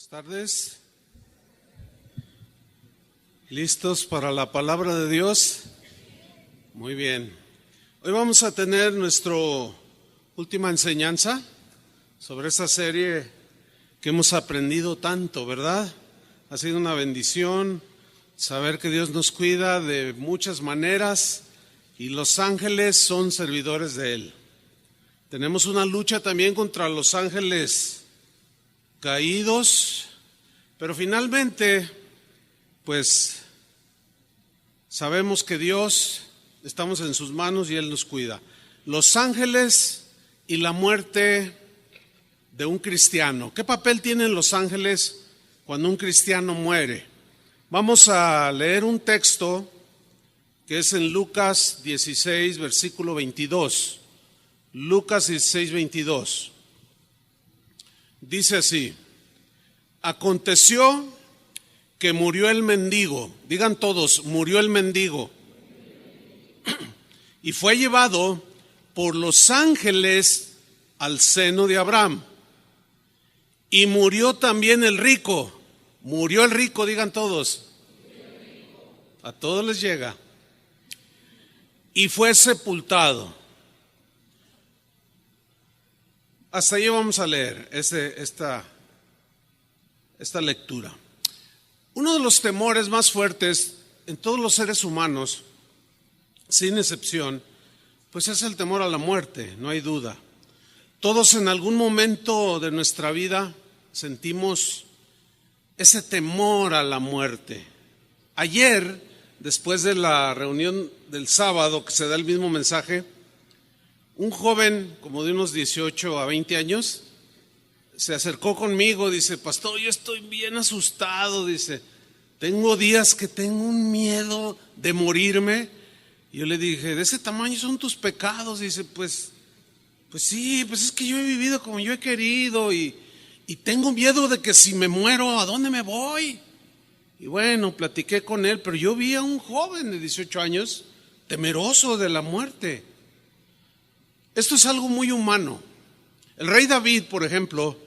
Buenas tardes. ¿Listos para la palabra de Dios? Muy bien. Hoy vamos a tener nuestra última enseñanza sobre esta serie que hemos aprendido tanto, ¿verdad? Ha sido una bendición saber que Dios nos cuida de muchas maneras y los ángeles son servidores de Él. Tenemos una lucha también contra los ángeles caídos, pero finalmente, pues, sabemos que Dios, estamos en sus manos y Él nos cuida. Los ángeles y la muerte de un cristiano. ¿Qué papel tienen los ángeles cuando un cristiano muere? Vamos a leer un texto que es en Lucas 16, versículo 22. Lucas 16, 22. Dice así: aconteció que murió el mendigo, digan todos, murió el mendigo, y fue llevado por los ángeles al seno de Abraham. Y murió también el rico, murió el rico, digan todos, a todos les llega, y fue sepultado. Hasta ahí vamos a leer esta lectura. Uno de los temores más fuertes en todos los seres humanos, sin excepción, pues es el temor a la muerte, no hay duda. Todos en algún momento de nuestra vida sentimos ese temor a la muerte. Ayer, después de la reunión del sábado, que se da el mismo mensaje, un joven como de unos 18 a 20 años se acercó conmigo, dice: pastor, yo estoy bien asustado, dice, tengo días que tengo un miedo de morirme. Y yo le dije: ¿de ese tamaño son tus pecados? Dice: pues sí, pues es que yo he vivido como yo he querido y tengo miedo de que si me muero, ¿a dónde me voy? Y bueno, platiqué con él, pero yo vi a un joven de 18 años temeroso de la muerte. Esto es algo muy humano. El rey David, por ejemplo,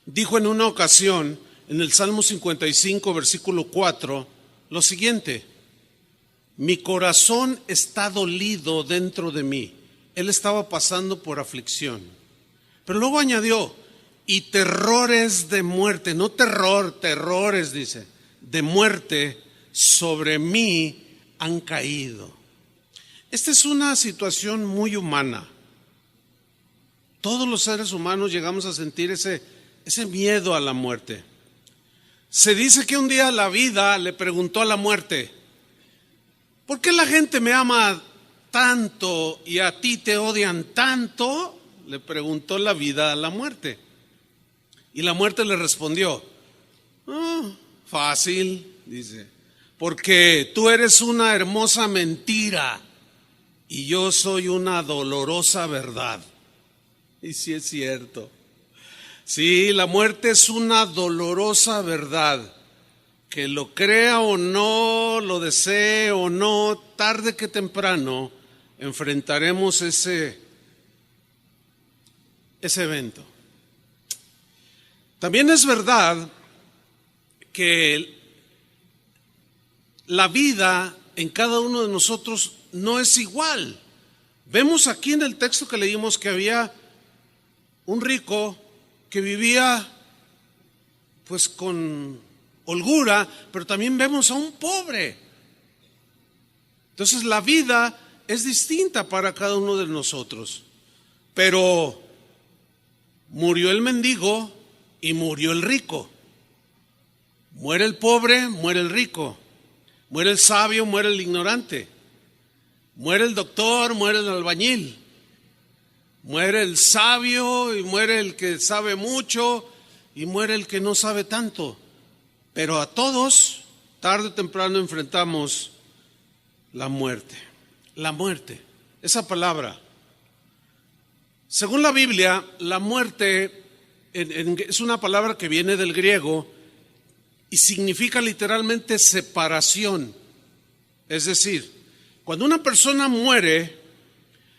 dijo en una ocasión, en el Salmo 55, versículo 4, lo siguiente: mi corazón está dolido dentro de mí. Él estaba pasando por aflicción. Pero luego añadió: y terrores de muerte, no terror, terrores, dice, de muerte sobre mí han caído. Esta es una situación muy humana. Todos los seres humanos llegamos a sentir ese miedo a la muerte. Se dice que un día la vida le preguntó a la muerte: ¿por qué la gente me ama tanto y a ti te odian tanto? Le preguntó la vida a la muerte. Y la muerte le respondió: fácil, dice, porque tú eres una hermosa mentira y yo soy una dolorosa verdad. Y sí es cierto. Sí, la muerte es una dolorosa verdad. Que lo crea o no, lo desee o no, tarde que temprano enfrentaremos ese evento. También es verdad que la vida en cada uno de nosotros no es igual. Vemos aquí en el texto que leímos que había un rico que vivía pues con holgura, pero también vemos a un pobre. Entonces la vida es distinta para cada uno de nosotros. Pero murió el mendigo y murió el rico. Muere el pobre, muere el rico. Muere el sabio, muere el ignorante. Muere el doctor, muere el albañil. Muere el sabio y muere el que sabe mucho y muere el que no sabe tanto. Pero a todos, tarde o temprano, enfrentamos la muerte. La muerte, esa palabra. Según la Biblia, la muerte es una palabra que viene del griego y significa literalmente separación. Es decir, cuando una persona muere,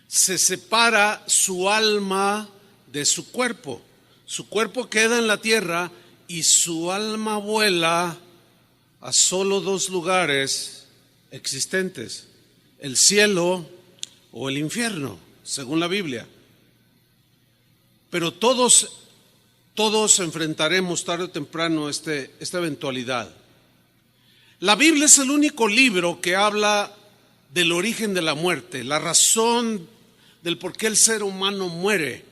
se separa su alma de su cuerpo. Su cuerpo queda en la tierra y su alma vuela a solo dos lugares existentes: el cielo o el infierno, según la Biblia. Pero todos enfrentaremos tarde o temprano esta eventualidad. La Biblia es el único libro que habla del origen de la muerte, la razón del por qué el ser humano muere.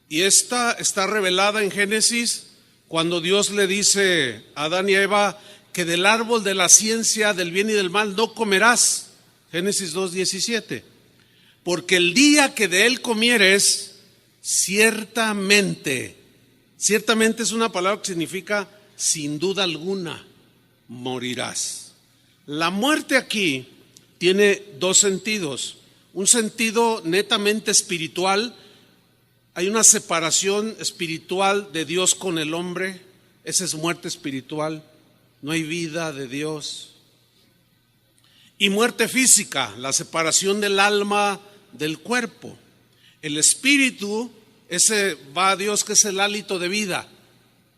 Y esta está revelada en Génesis, cuando Dios le dice a Adán y a Eva que del árbol de la ciencia del bien y del mal no comerás. Génesis 2:17. Porque el día que de él comieres, ciertamente es una palabra que significa sin duda alguna, morirás. La muerte aquí tiene dos sentidos. Un sentido netamente espiritual. Hay una separación espiritual de Dios con el hombre. Esa es muerte espiritual. No hay vida de Dios. Y muerte física, la separación del alma del cuerpo. El espíritu, ese va a Dios, que es el hálito de vida,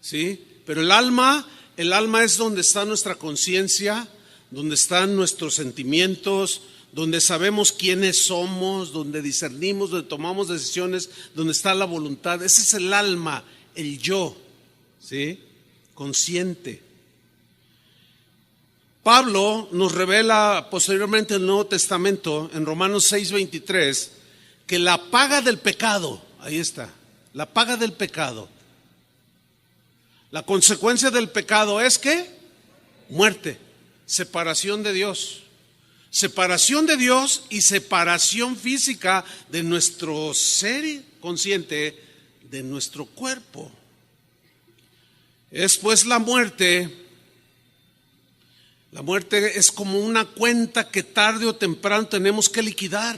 ¿sí? Pero el alma es donde está nuestra conciencia, donde están nuestros sentimientos, donde sabemos quiénes somos, donde discernimos, donde tomamos decisiones, donde está la voluntad. Ese es el alma, el yo, ¿sí? Consciente. Pablo nos revela posteriormente en el Nuevo Testamento, en Romanos 6:23, que la paga del pecado, ahí está, la paga del pecado, la consecuencia del pecado es ¿qué? Muerte, separación de Dios. Separación de Dios y separación física de nuestro ser consciente, de nuestro cuerpo. Es pues la muerte es como una cuenta que tarde o temprano tenemos que liquidar.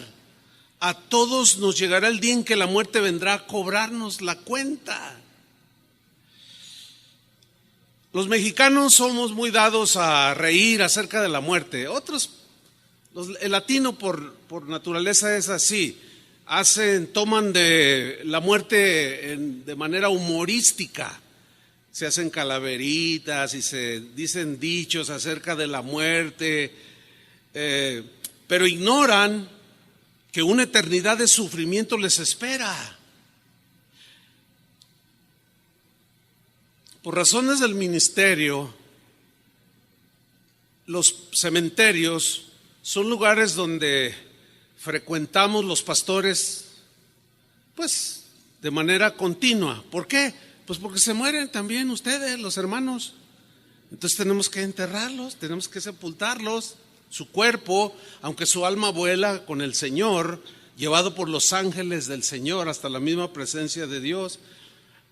A todos nos llegará el día en que la muerte vendrá a cobrarnos la cuenta. Los mexicanos somos muy dados a reír acerca de la muerte. El latino por naturaleza es así. Toman de la muerte de manera humorística. Se hacen calaveritas y se dicen dichos acerca de la muerte, pero ignoran que una eternidad de sufrimiento les espera. Por razones del ministerio, los cementerios son lugares donde frecuentamos los pastores, pues, de manera continua. ¿Por qué? Pues porque se mueren también ustedes, los hermanos. Entonces tenemos que enterrarlos, tenemos que sepultarlos. Su cuerpo, aunque su alma vuela con el Señor, llevado por los ángeles del Señor hasta la misma presencia de Dios.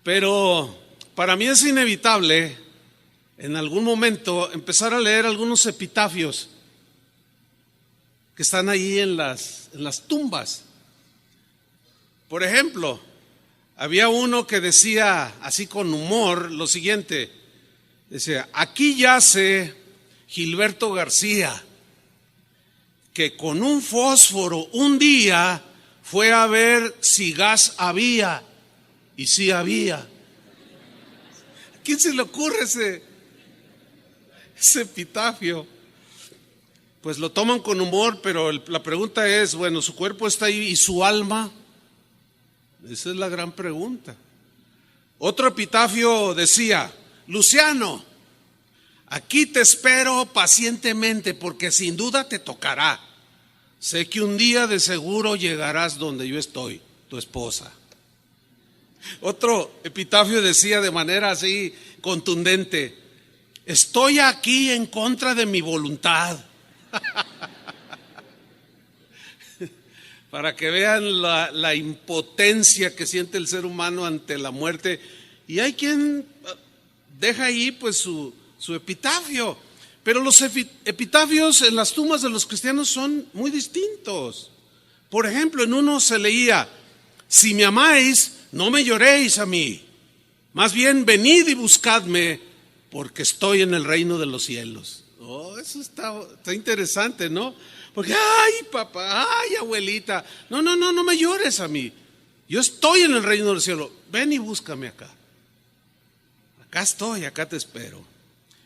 Pero para mí es inevitable en algún momento empezar a leer algunos epitafios que están ahí en las tumbas. Por ejemplo, había uno que decía así con humor lo siguiente: decía, aquí yace Gilberto García, que con un fósforo un día fue a ver si gas había, y sí había. ¿A quién se le ocurre ese epitafio? Pues lo toman con humor, pero la pregunta es, bueno, su cuerpo está ahí y su alma. Esa es la gran pregunta. Otro epitafio decía, Luciano, aquí te espero pacientemente porque sin duda te tocará. Sé que un día de seguro llegarás donde yo estoy, tu esposa. Otro epitafio decía de manera así contundente, estoy aquí en contra de mi voluntad. Para que vean la impotencia que siente el ser humano ante la muerte. Y hay quien deja ahí pues su epitafio. Pero los epitafios en las tumbas de los cristianos son muy distintos. Por ejemplo, en uno se leía, si me amáis, no me lloréis a mí. Más bien, venid y buscadme, porque estoy en el reino de los cielos. Oh, eso está interesante, ¿no? Porque, ay, papá, ay, abuelita, no me llores a mí. Yo estoy en el reino del cielo. Ven y búscame acá. acá estoy, acá te espero.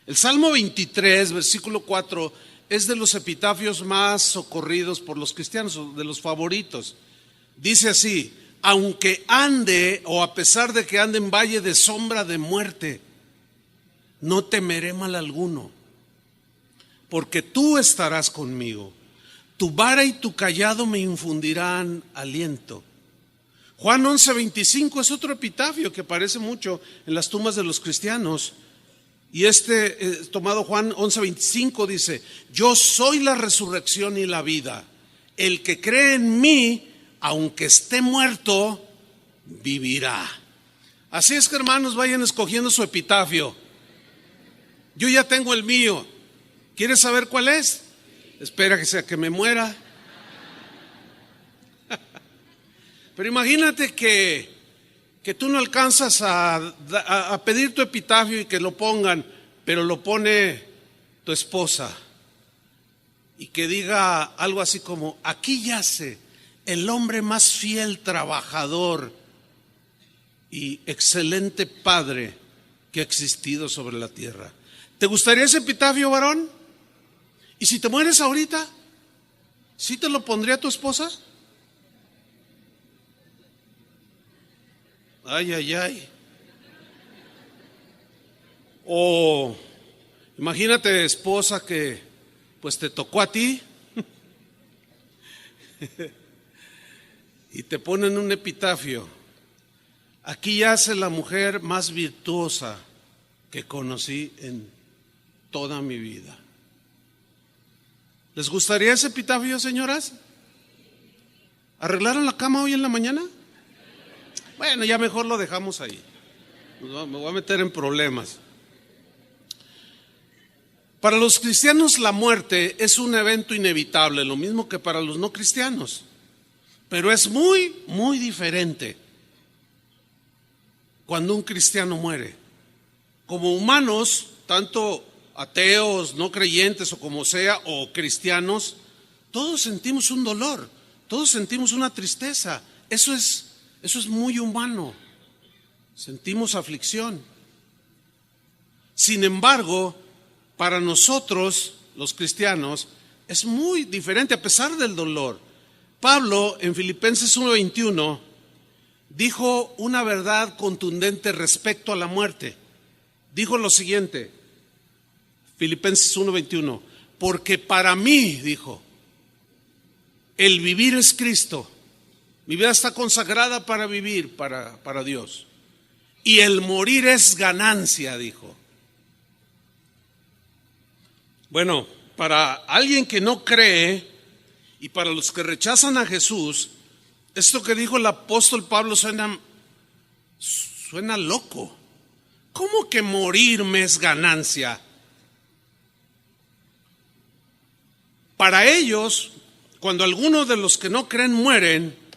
El Salmo 23, versículo 4, es de los epitafios más socorridos por los cristianos, de los favoritos. Dice así: aunque ande, o a pesar de que ande en valle de sombra de muerte, no temeré mal alguno, porque tú estarás conmigo. Tu vara y tu cayado me infundirán aliento. Juan 11:25 es otro epitafio que aparece mucho en las tumbas de los cristianos. Y tomado Juan 11:25 dice: yo soy la resurrección y la vida. El que cree en mí, aunque esté muerto, vivirá. Así es que, hermanos, vayan escogiendo su epitafio. Yo ya tengo el mío. ¿Quieres saber cuál es? Espera que sea que me muera. Pero imagínate que tú no alcanzas a pedir tu epitafio y que lo pongan, pero lo pone tu esposa, y que diga algo así como: aquí yace el hombre más fiel, trabajador y excelente padre que ha existido sobre la tierra. ¿Te gustaría ese epitafio, varón? ¿Y si te mueres ahorita, sí te lo pondría tu esposa? Ay, ay, ay. O imagínate, esposa, que pues te tocó a ti y te ponen un epitafio: aquí yace la mujer más virtuosa que conocí en toda mi vida. ¿Les gustaría ese epitafio, señoras? ¿Arreglaron la cama hoy en la mañana? Bueno, ya mejor lo dejamos ahí. Me voy a meter en problemas. Para los cristianos la muerte es un evento inevitable, lo mismo que para los no cristianos. Pero es muy, muy diferente cuando un cristiano muere. Como humanos, tanto ateos, no creyentes o como sea, o cristianos, todos sentimos un dolor, todos sentimos una tristeza. Eso es muy humano. Sentimos aflicción. Sin embargo, para nosotros, los cristianos, es muy diferente a pesar del dolor. Pablo, en Filipenses 1:21, dijo una verdad contundente respecto a la muerte. Dijo lo siguiente, Filipenses 1:21: porque para mí, dijo, el vivir es Cristo. Mi vida está consagrada para vivir para Dios. Y el morir es ganancia, dijo. Bueno, para alguien que no cree y para los que rechazan a Jesús, esto que dijo el apóstol Pablo suena loco. ¿Cómo que morirme es ganancia? Para ellos, cuando algunos de los que no creen mueren,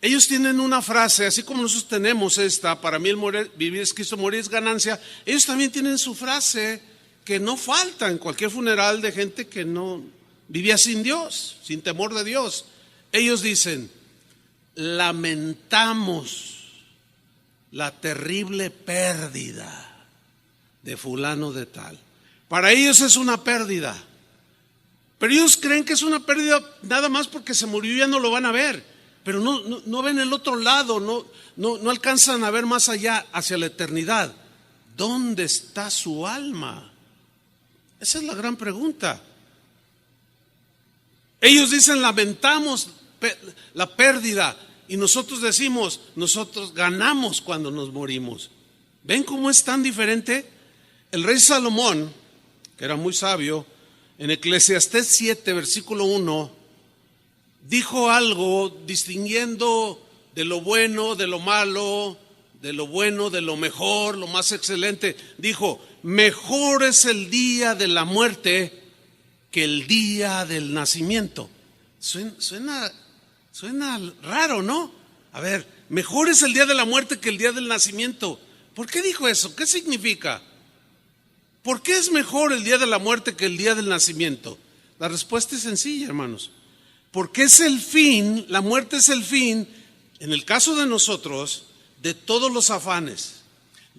ellos tienen una frase, así como nosotros tenemos esta: para mí el vivir es Cristo, morir es ganancia. Ellos también tienen su frase que no falta en cualquier funeral de gente que no vivía sin Dios, sin temor de Dios. Ellos dicen: lamentamos la terrible pérdida de fulano de tal. Para ellos es una pérdida, pero ellos creen que es una pérdida nada más porque se murió y ya no lo van a ver. Pero no ven el otro lado, no alcanzan a ver más allá, hacia la eternidad. ¿Dónde está su alma? Esa es la gran pregunta. Ellos dicen: lamentamos la pérdida, y nosotros decimos: nosotros ganamos cuando nos morimos. ¿Ven cómo es tan diferente? El rey Salomón, que era muy sabio, en Eclesiastés 7, versículo 1, dijo algo distinguiendo de lo bueno, de lo malo, de lo bueno, de lo mejor, lo más excelente. Dijo: mejor es el día de la muerte que el día del nacimiento. Suena raro, ¿no? A ver, mejor es el día de la muerte que el día del nacimiento. ¿Por qué dijo eso? ¿Qué significa? ¿Por qué es mejor el día de la muerte que el día del nacimiento? La respuesta es sencilla, hermanos. Porque es el fin, la muerte es el fin, en el caso de nosotros, de todos los afanes,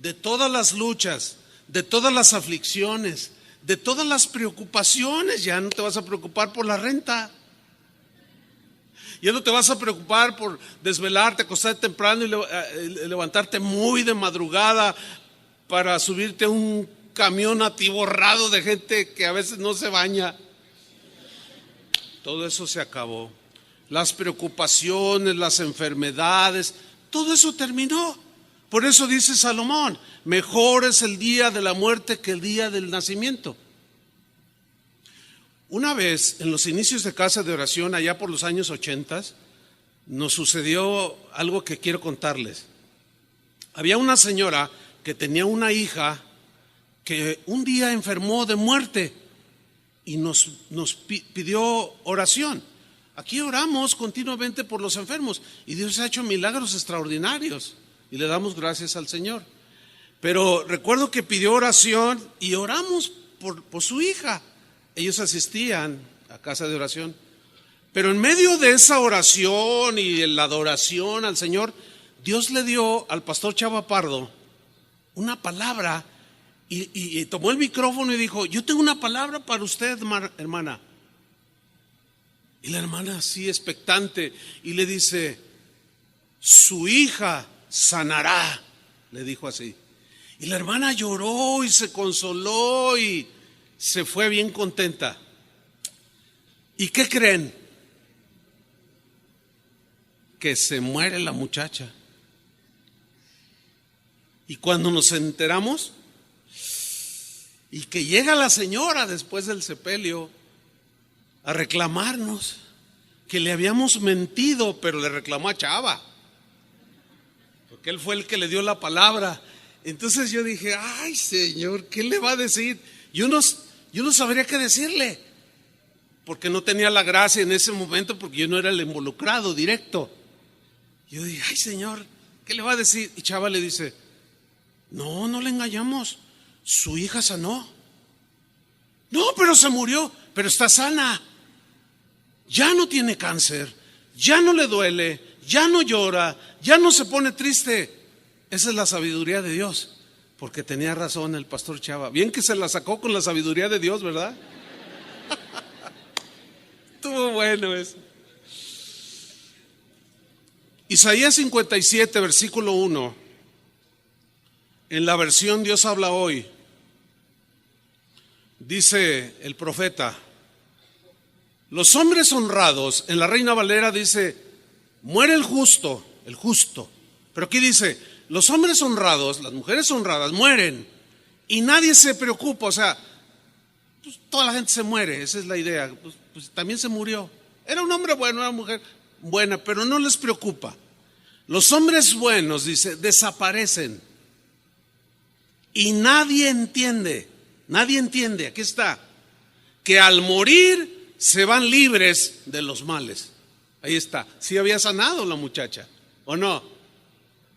de todas las luchas, de todas las aflicciones, de todas las preocupaciones. Ya no te vas a preocupar por la renta. Ya no te vas a preocupar por desvelarte, acostarte temprano y levantarte muy de madrugada para subirte a un camión atiborrado de gente que a veces no se baña. Todo eso se acabó. Las preocupaciones, las enfermedades, todo eso terminó. Por eso dice Salomón, mejor es el día de la muerte que el día del nacimiento. Una vez, en los inicios de casa de oración, allá por los años 80, nos sucedió algo que quiero contarles. Había una señora que tenía una hija que un día enfermó de muerte y nos pidió oración. Aquí oramos continuamente por los enfermos y Dios ha hecho milagros extraordinarios y le damos gracias al Señor. Pero recuerdo que pidió oración y oramos por su hija. Ellos asistían a casa de oración. Pero en medio de esa oración y la adoración al Señor, Dios le dio al pastor Chava Pardo una palabra y tomó el micrófono y dijo, yo tengo una palabra para usted, hermana. Y la hermana así expectante y le dice, su hija sanará, le dijo así. Y la hermana lloró y se consoló y se fue bien contenta. ¿Y qué creen? Que se muere la muchacha. Y cuando nos enteramos, y que llega la señora después del sepelio a reclamarnos que le habíamos mentido, pero le reclamó a Chava, porque él fue el que le dio la palabra. Entonces yo dije, ay Señor, ¿qué le va a decir? Yo no sabría qué decirle, porque no tenía la gracia en ese momento, porque yo no era el involucrado directo. Yo dije, ay Señor, ¿qué le va a decir? Y Chava le dice, no le engañamos, su hija sanó. No, pero se murió, pero está sana. Ya no tiene cáncer, ya no le duele, ya no llora, ya no se pone triste. Esa es la sabiduría de Dios. Porque tenía razón el pastor Chava. Bien que se la sacó con la sabiduría de Dios, ¿verdad? Estuvo bueno eso. Isaías 57, versículo 1. En la versión Dios habla hoy. Dice el profeta, los hombres honrados, en la Reina Valera dice, muere el justo. Pero aquí dice, los hombres honrados, las mujeres honradas mueren y nadie se preocupa. O sea, pues, toda la gente se muere, esa es la idea. Pues también se murió. Era un hombre bueno, una mujer buena, pero no les preocupa. Los hombres buenos, dice, desaparecen y nadie entiende, aquí está, que al morir se van libres de los males. Ahí está, sí había sanado la muchacha, ¿o no?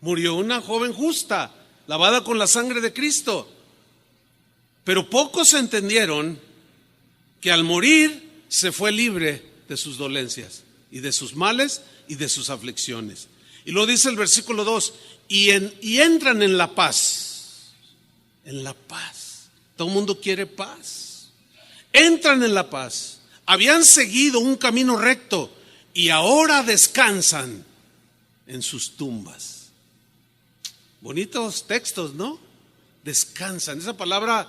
Murió una joven justa, lavada con la sangre de Cristo. Pero pocos entendieron que al morir se fue libre de sus dolencias y de sus males y de sus aflicciones. Y lo dice el versículo 2, y entran en la paz. En la paz. Todo el mundo quiere paz. Entran en la paz. Habían seguido un camino recto y ahora descansan en sus tumbas. Bonitos textos, ¿no? Descansan. Esa palabra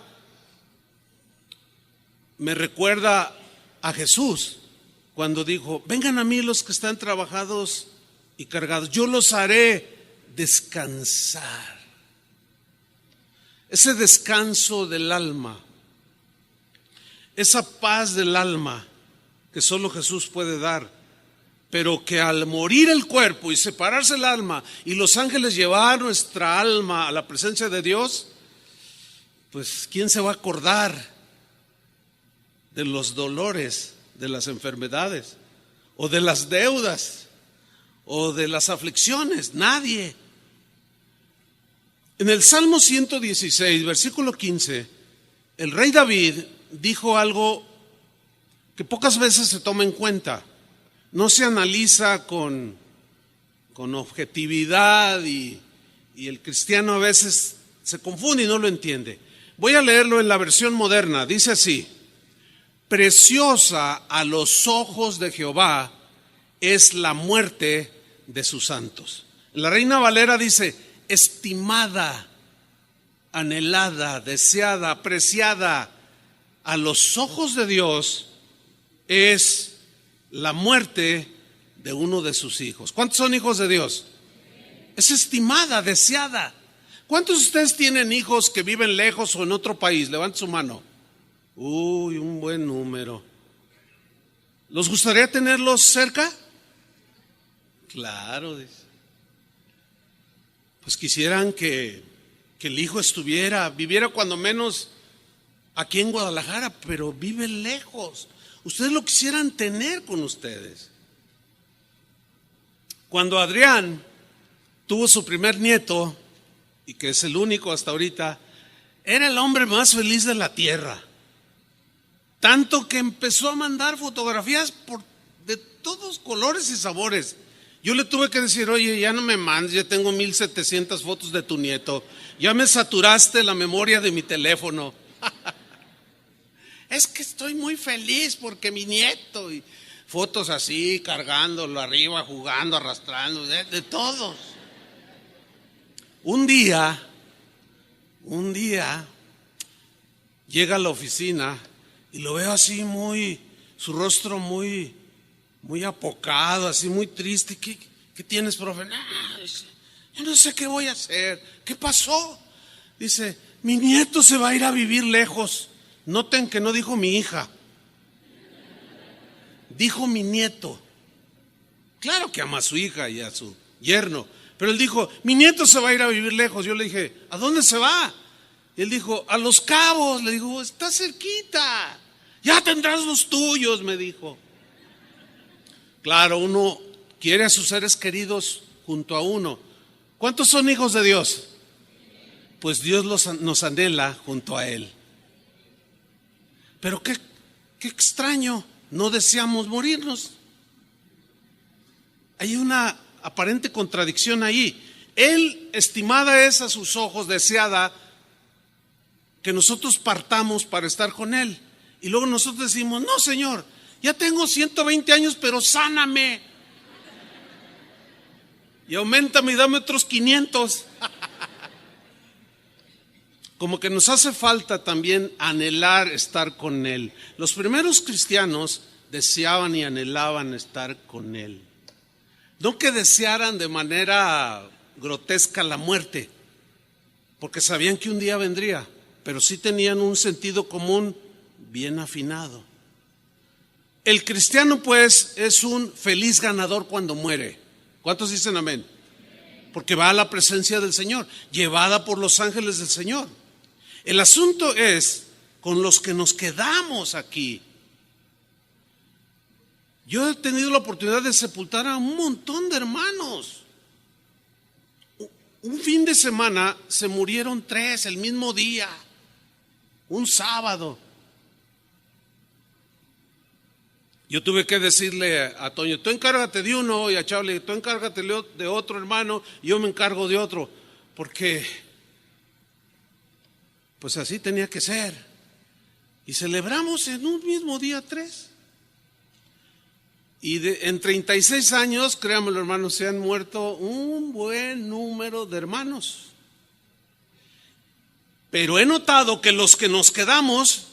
me recuerda a Jesús cuando dijo, vengan a mí los que están trabajados y cargados, yo los haré descansar. Ese descanso del alma, esa paz del alma que solo Jesús puede dar. Pero que al morir el cuerpo y separarse el alma y los ángeles llevar nuestra alma a la presencia de Dios, pues ¿quién se va a acordar de los dolores, de las enfermedades o de las deudas o de las aflicciones? Nadie. En el Salmo 116, versículo 15, el rey David dijo algo que pocas veces se toma en cuenta. No se analiza con objetividad y el cristiano a veces se confunde y no lo entiende. Voy a leerlo en la versión moderna. Dice así: preciosa a los ojos de Jehová es la muerte de sus santos. La Reina Valera dice: estimada, anhelada, deseada, apreciada a los ojos de Dios es la muerte de uno de sus hijos. ¿Cuántos son hijos de Dios? Es estimada, deseada. ¿Cuántos de ustedes tienen hijos que viven lejos o en otro país? Levanten su mano. Uy, un buen número. ¿Les gustaría tenerlos cerca? Claro, dice. Pues quisieran que el hijo viviera cuando menos aquí en Guadalajara, pero vive lejos. Ustedes lo quisieran tener con ustedes. Cuando Adrián tuvo su primer nieto, y que es el único hasta ahorita, era el hombre más feliz de la tierra. Tanto que empezó a mandar fotografías de todos colores y sabores. Yo le tuve que decir: oye, ya no me mandes, ya tengo 1700 fotos de tu nieto. Ya me saturaste la memoria de mi teléfono. Es que estoy muy feliz porque mi nieto, y fotos así, cargándolo arriba, jugando, arrastrando, de todos. Un día llega a la oficina y lo veo así su rostro muy apocado, así muy triste. ¿Qué tienes, profe? No, yo no sé qué voy a hacer. ¿Qué pasó? Dice: mi nieto se va a ir a vivir lejos. Noten que no dijo mi hija, dijo mi nieto. Claro que ama a su hija y a su yerno, pero él dijo: mi nieto se va a ir a vivir lejos. Yo le dije: ¿a dónde se va? Y él dijo: a Los Cabos. Le digo: está cerquita, ya tendrás los tuyos, me dijo. Claro, uno quiere a sus seres queridos junto a uno. ¿Cuántos son hijos de Dios? Pues Dios nos anhela junto a Él. Pero qué extraño, no deseamos morirnos. Hay una aparente contradicción ahí. Él, estimada es a sus ojos, deseada, que nosotros partamos para estar con Él. Y luego nosotros decimos: no, Señor, ya tengo 120 años, pero sáname. Y aumentame y dame otros 500. Como que nos hace falta también anhelar estar con Él. Los primeros cristianos deseaban y anhelaban estar con Él. No que desearan de manera grotesca la muerte, porque sabían que un día vendría, pero sí tenían un sentido común bien afinado. El cristiano, pues, es un feliz ganador cuando muere. ¿Cuántos dicen amén? Porque va a la presencia del Señor, llevada por los ángeles del Señor. El asunto es con los que nos quedamos aquí. Yo he tenido la oportunidad de sepultar a un montón de hermanos. Un fin de semana se murieron 3 el mismo día, un sábado. Yo tuve que decirle a Toño: tú encárgate de uno, y a Charlie: tú encárgate de otro hermano, y yo me encargo de otro, porque pues así tenía que ser. Y celebramos en un mismo día 3. Y en 36 años, créanmelo, hermanos, se han muerto un buen número de hermanos. Pero he notado que los que nos quedamos,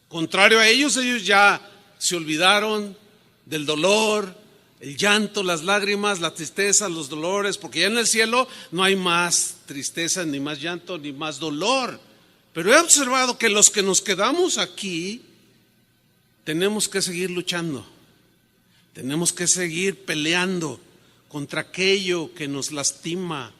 contrario a ellos ya se olvidaron del dolor, el llanto, las lágrimas, la tristeza, los dolores, porque ya en el cielo no hay más tristeza, ni más llanto, ni más dolor. Pero he observado que los que nos quedamos aquí tenemos que seguir luchando, tenemos que seguir peleando contra aquello que nos lastima.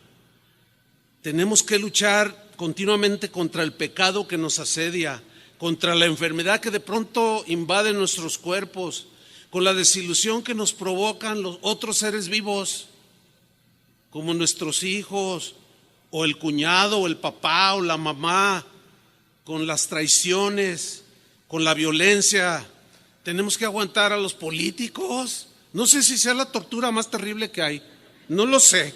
Tenemos que luchar continuamente contra el pecado que nos asedia, contra la enfermedad que de pronto invade nuestros cuerpos, con la desilusión que nos provocan los otros seres vivos, como nuestros hijos, o el cuñado, o el papá, o la mamá, con las traiciones, con la violencia. Tenemos que aguantar a los políticos. No sé si sea la tortura más terrible que hay, no lo sé,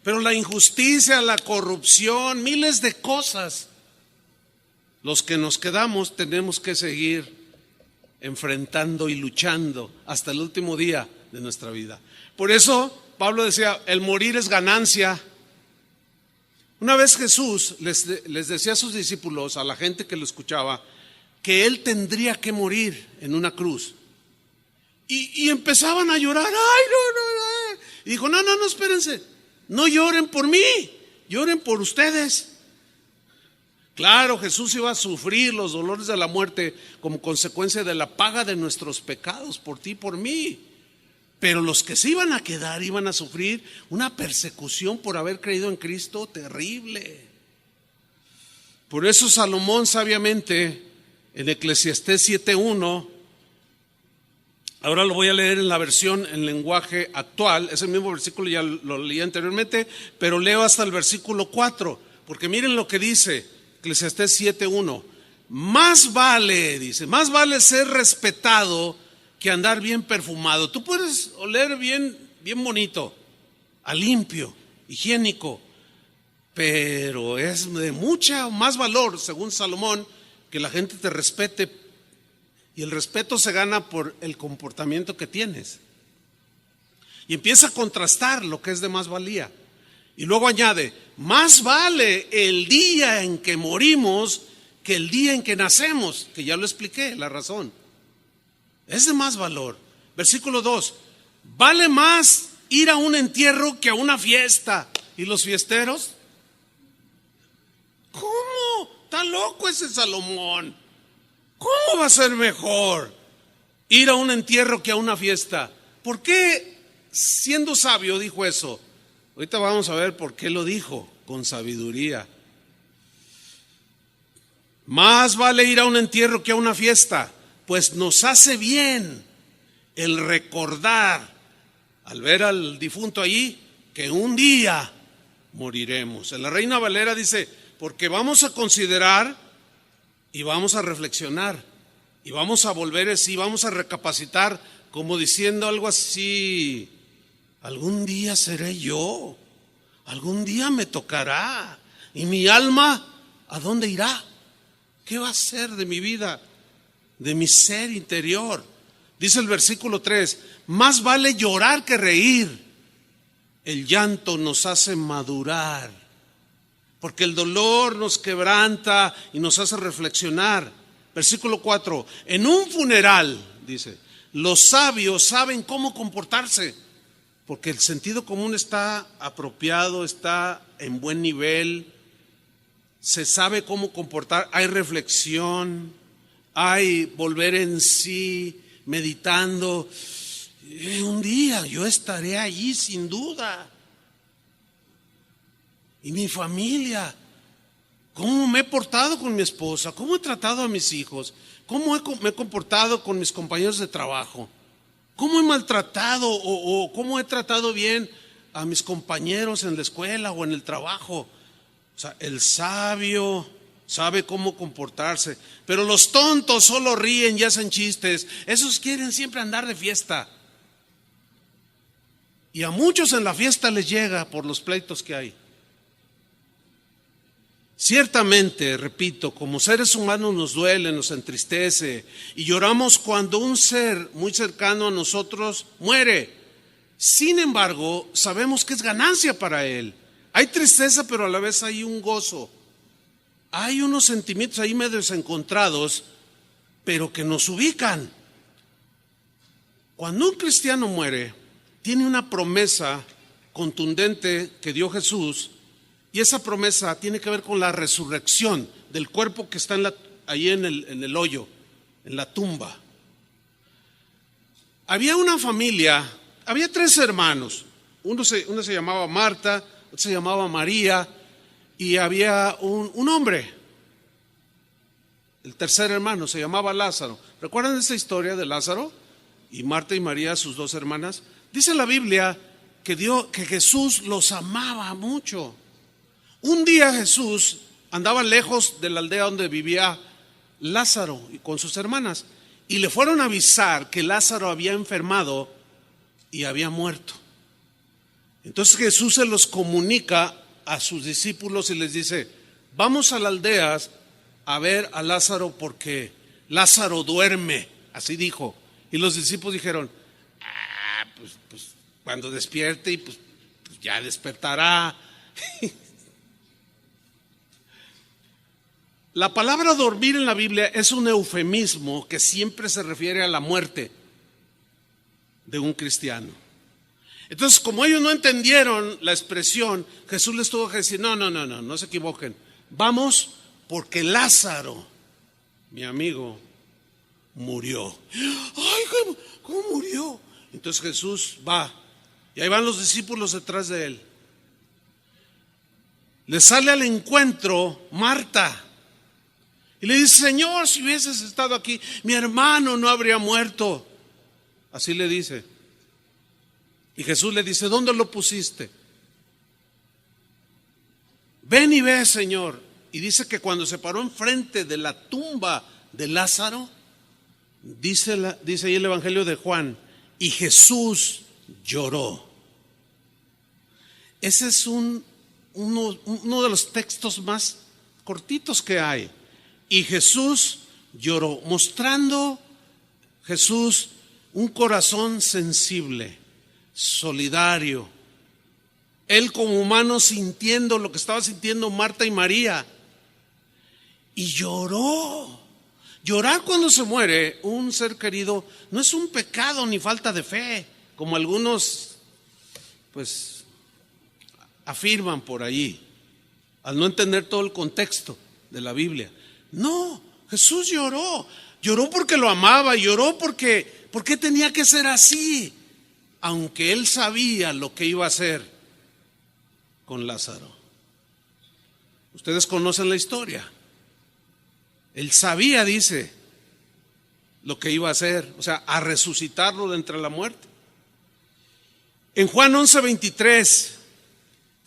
Pero la injusticia, la corrupción, miles de cosas, los que nos quedamos tenemos que seguir enfrentando y luchando hasta el último día de nuestra vida. Por eso Pablo decía, el morir es ganancia. Una vez Jesús les decía a sus discípulos, a la gente que lo escuchaba, que él tendría que morir en una cruz. Y empezaban a llorar. ¡Ay, no! Y dijo, no, espérense. No lloren por mí, lloren por ustedes. Claro, Jesús iba a sufrir los dolores de la muerte como consecuencia de la paga de nuestros pecados por ti y por mí. Pero los que se iban a quedar iban a sufrir una persecución por haber creído en Cristo terrible. Por eso Salomón sabiamente en Eclesiastés 7:1, ahora lo voy a leer en la versión en lenguaje actual, es el mismo versículo, ya lo leí anteriormente, pero leo hasta el versículo 4, porque miren lo que dice Eclesiastés 7:1. Más vale, dice, más vale ser respetado que andar bien perfumado. Tú puedes oler bien bonito, a limpio, higiénico, pero es de mucha más valor, según Salomón, que la gente te respete, y el respeto se gana por el comportamiento que tienes. Y empieza a contrastar lo que es de más valía. Y luego añade, más vale el día en que morimos que el día en que nacemos, que ya lo expliqué, la razón. Es de más valor. Versículo 2, vale más ir a un entierro que a una fiesta. ¿Y los fiesteros? ¿Cómo? Está loco ese Salomón. ¿Cómo va a ser mejor ir a un entierro que a una fiesta? ¿Por qué, siendo sabio, dijo eso? Ahorita vamos a ver por qué lo dijo, con sabiduría. Más vale ir a un entierro que a una fiesta, pues nos hace bien el recordar, al ver al difunto allí, que un día moriremos. En la Reina Valera dice, porque vamos a considerar y vamos a reflexionar y vamos a volver así, vamos a recapacitar, como diciendo algo así, algún día seré yo, algún día me tocará, y mi alma, ¿a dónde irá? ¿Qué va a ser de mi vida, de mi ser interior? Dice el versículo 3, más vale llorar que reír, el llanto nos hace madurar, porque el dolor nos quebranta y nos hace reflexionar. Versículo 4, en un funeral, dice, los sabios saben cómo comportarse, porque el sentido común está apropiado, está en buen nivel, se sabe cómo comportar, hay reflexión, hay volver en sí, meditando. Un día yo estaré allí sin duda. Y mi familia, ¿cómo me he portado con mi esposa? ¿Cómo he tratado a mis hijos? ¿Cómo me he comportado con mis compañeros de trabajo? ¿Cómo he maltratado o cómo he tratado bien a mis compañeros en la escuela o en el trabajo? O sea, el sabio sabe cómo comportarse, pero los tontos solo ríen y hacen chistes. Esos quieren siempre andar de fiesta. Y a muchos en la fiesta les llega por los pleitos que hay. Ciertamente, repito, como seres humanos nos duele, nos entristece y lloramos cuando un ser muy cercano a nosotros muere. Sin embargo, sabemos que es ganancia para él. Hay tristeza, pero a la vez hay un gozo. Hay unos sentimientos ahí medio encontrados, pero que nos ubican. Cuando un cristiano muere, tiene una promesa contundente que dio Jesús. Y esa promesa tiene que ver con la resurrección del cuerpo que está ahí en el hoyo, en la tumba. Había una familia, había 3 hermanos. Uno se llamaba Marta, otro se llamaba María, y había un hombre. El tercer hermano se llamaba Lázaro. ¿Recuerdan esa historia de Lázaro? Y Marta y María, sus 2 hermanas. Dice la Biblia que Jesús los amaba mucho. Un día Jesús andaba lejos de la aldea donde vivía Lázaro y con sus hermanas, y le fueron a avisar que Lázaro había enfermado y había muerto. Entonces Jesús se los comunica a sus discípulos y les dice: vamos a la aldea a ver a Lázaro porque Lázaro duerme, así dijo. Y los discípulos dijeron: pues cuando despierte y pues ya despertará. La palabra dormir en la Biblia es un eufemismo que siempre se refiere a la muerte de un cristiano. Entonces, como ellos no entendieron la expresión, Jesús les tuvo que decir: no se equivoquen. Vamos porque Lázaro, mi amigo, murió. ¡Ay, cómo murió! Entonces Jesús va, y ahí van los discípulos detrás de él. Le sale al encuentro Marta y le dice: Señor, si hubieses estado aquí, mi hermano no habría muerto. Así le dice. Y Jesús le dice: ¿dónde lo pusiste? Ven y ve, Señor. Y dice que cuando se paró enfrente de la tumba de Lázaro, dice ahí el Evangelio de Juan, y Jesús lloró. Ese es uno de los textos más cortitos que hay. Y Jesús lloró, mostrando Jesús un corazón sensible, solidario. Él como humano sintiendo lo que estaba sintiendo Marta y María. Y lloró. Llorar cuando se muere un ser querido no es un pecado ni falta de fe, como algunos pues afirman por allí, al no entender todo el contexto de la Biblia. No, Jesús lloró porque lo amaba, lloró porque tenía que ser así, aunque él sabía lo que iba a hacer con Lázaro. Ustedes conocen la historia. Él sabía, dice, lo que iba a hacer, o sea, a resucitarlo de entre la muerte. En Juan 11:23,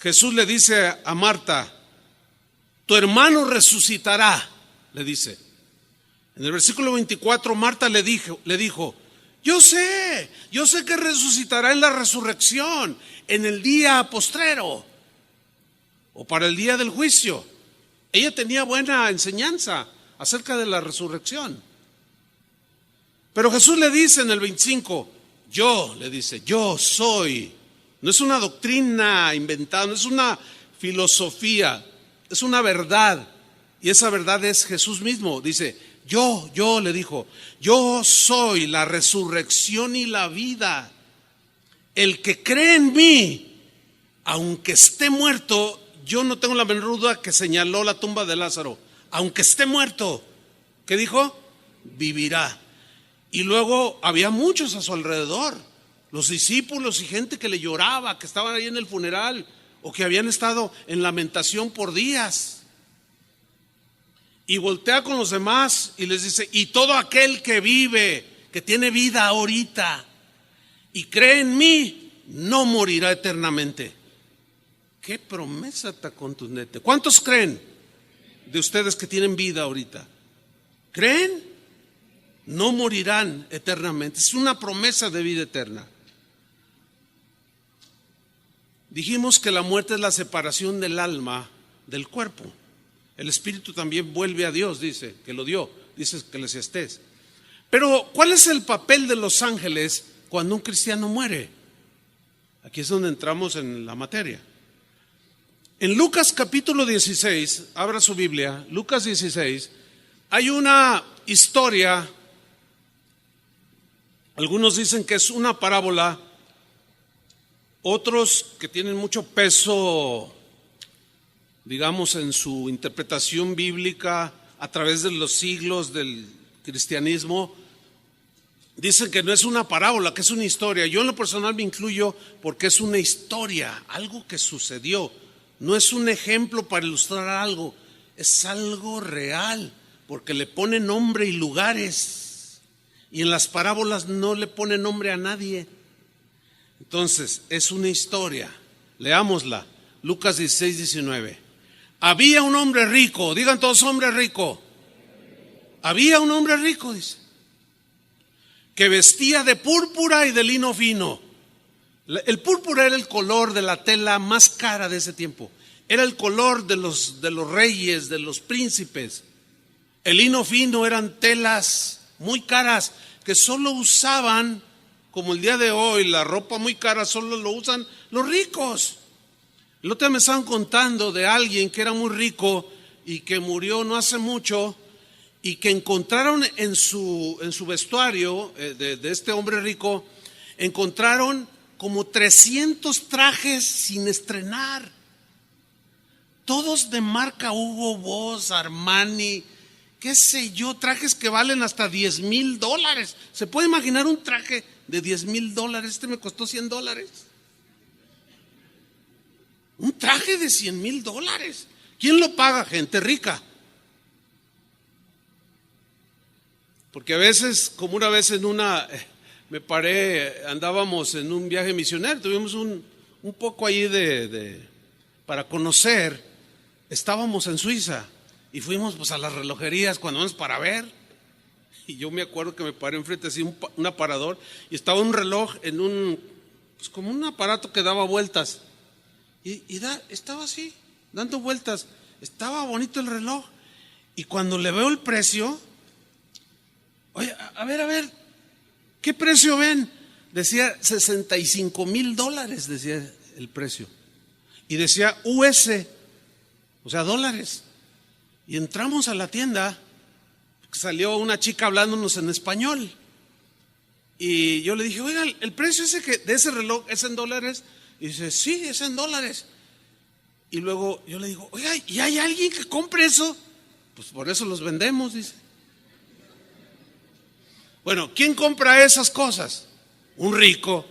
Jesús le dice a Marta: tu hermano resucitará, le dice. En el versículo 24, Marta le dijo: yo sé que resucitará en la resurrección, en el día postrero, o para el día del juicio. Ella tenía buena enseñanza acerca de la resurrección. Pero Jesús le dice en el 25, yo soy. No es una doctrina inventada, no es una filosofía, es una verdad. Y esa verdad es Jesús mismo. Dice, le dijo, yo soy la resurrección y la vida. El que cree en mí, aunque esté muerto, yo no tengo la menor duda que señaló la tumba de Lázaro. Aunque esté muerto, ¿qué dijo? Vivirá. Y luego había muchos a su alrededor, los discípulos y gente que le lloraba, que estaban ahí en el funeral o que habían estado en lamentación por días. Y voltea con los demás y les dice, y todo aquel que vive, que tiene vida ahorita y cree en mí, no morirá eternamente. Qué promesa tan contundente. ¿Cuántos creen de ustedes que tienen vida ahorita? ¿Creen? No morirán eternamente. Es una promesa de vida eterna. Dijimos que la muerte es la separación del alma del cuerpo. El espíritu también vuelve a Dios, dice que lo dio, dice Eclesiastés. Pero ¿cuál es el papel de los ángeles cuando un cristiano muere? Aquí es donde entramos en la materia. En Lucas capítulo 16, abra su Biblia, Lucas 16, hay una historia, algunos dicen que es una parábola, otros que tienen mucho peso, digamos, en su interpretación bíblica a través de los siglos del cristianismo, dicen que no es una parábola, que es una historia. Yo en lo personal me incluyo porque es una historia, algo que sucedió. No es un ejemplo para ilustrar algo, es algo real, porque le pone nombre y lugares. Y en las parábolas no le pone nombre a nadie. Entonces, es una historia. Leámosla. Lucas 16, 19. Había un hombre rico, digan todos hombre rico. Había un hombre rico, dice, que vestía de púrpura y de lino fino El púrpura era el color de la tela más cara de ese tiempo. Era el color de los reyes, de los príncipes. El lino fino eran telas muy caras que solo usaban, como el día de hoy, la ropa muy cara solo lo usan los ricos. El otro día me estaban contando de alguien que era muy rico y que murió no hace mucho, y que encontraron en su vestuario de este hombre rico, encontraron como 300 trajes sin estrenar, todos de marca Hugo Boss, Armani, qué sé yo, trajes que valen hasta $10,000. ¿Se puede imaginar un traje de $10,000? Este me costó $100. Un traje de $100,000. ¿Quién lo paga? Gente rica. Porque a veces, como una vez me paré, andábamos en un viaje misionero, tuvimos un poco ahí para conocer. Estábamos en Suiza y fuimos pues a las relojerías cuando vamos para ver. Y yo me acuerdo que me paré enfrente así un aparador y estaba un reloj en pues como un aparato que daba vueltas. Estaba así, dando vueltas. Estaba bonito el reloj. Y cuando le veo el precio, oye, a ver, ¿qué precio ven? Decía $65,000, decía el precio. Y decía US, o sea, dólares. Y entramos a la tienda, salió una chica hablándonos en español. Y yo le dije, oiga, ¿el precio de ese reloj es en dólares? Y dice, sí, es en dólares. Y luego yo le digo, oiga, ¿y hay alguien que compre eso? Pues por eso los vendemos, dice. Bueno, ¿quién compra esas cosas? Un rico.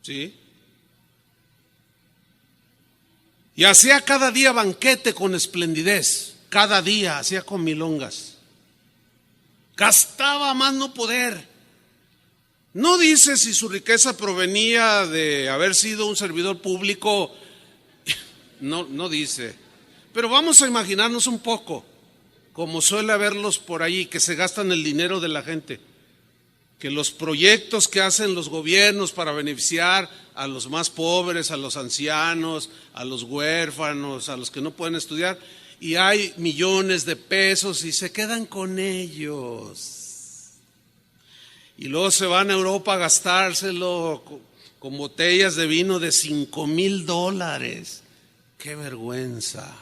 ¿Sí? Y hacía cada día banquete con esplendidez. Cada día hacía comilongas. Gastaba más no poder. No dice si su riqueza provenía de haber sido un servidor público. No dice. Pero vamos a imaginarnos un poco, como suele haberlos por ahí, que se gastan el dinero de la gente, que los proyectos que hacen los gobiernos para beneficiar a los más pobres, a los ancianos, a los huérfanos, a los que no pueden estudiar, y hay millones de pesos y se quedan con ellos. Y luego se van a Europa a gastárselo con botellas de vino de $5,000. ¡Qué vergüenza!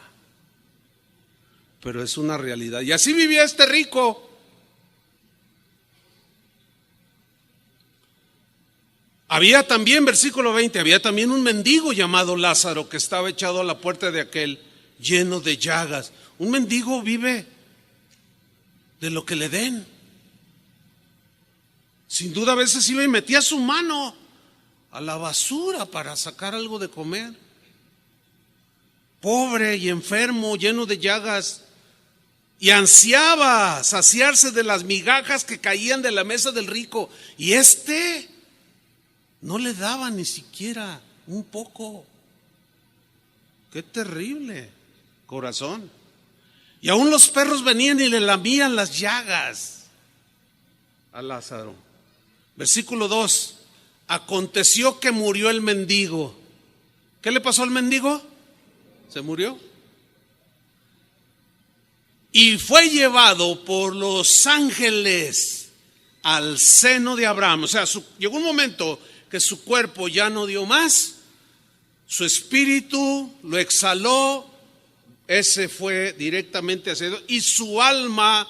Pero es una realidad. Y así vivía este rico. Había también, versículo 20, había también un mendigo llamado Lázaro que estaba echado a la puerta de aquel, lleno de llagas. Un mendigo vive de lo que le den. Sin duda a veces iba y metía su mano a la basura para sacar algo de comer. Pobre y enfermo, lleno de llagas. Y ansiaba saciarse de las migajas que caían de la mesa del rico. Y no le daba ni siquiera un poco. Qué terrible corazón. Y aún los perros venían y le lamían las llagas a Lázaro. Versículo 2. Aconteció que murió el mendigo. ¿Qué le pasó al mendigo? Se murió. Y fue llevado por los ángeles al seno de Abraham. O sea, llegó un momento que su cuerpo ya no dio más, su espíritu lo exhaló, ese fue directamente hacia Dios, y su alma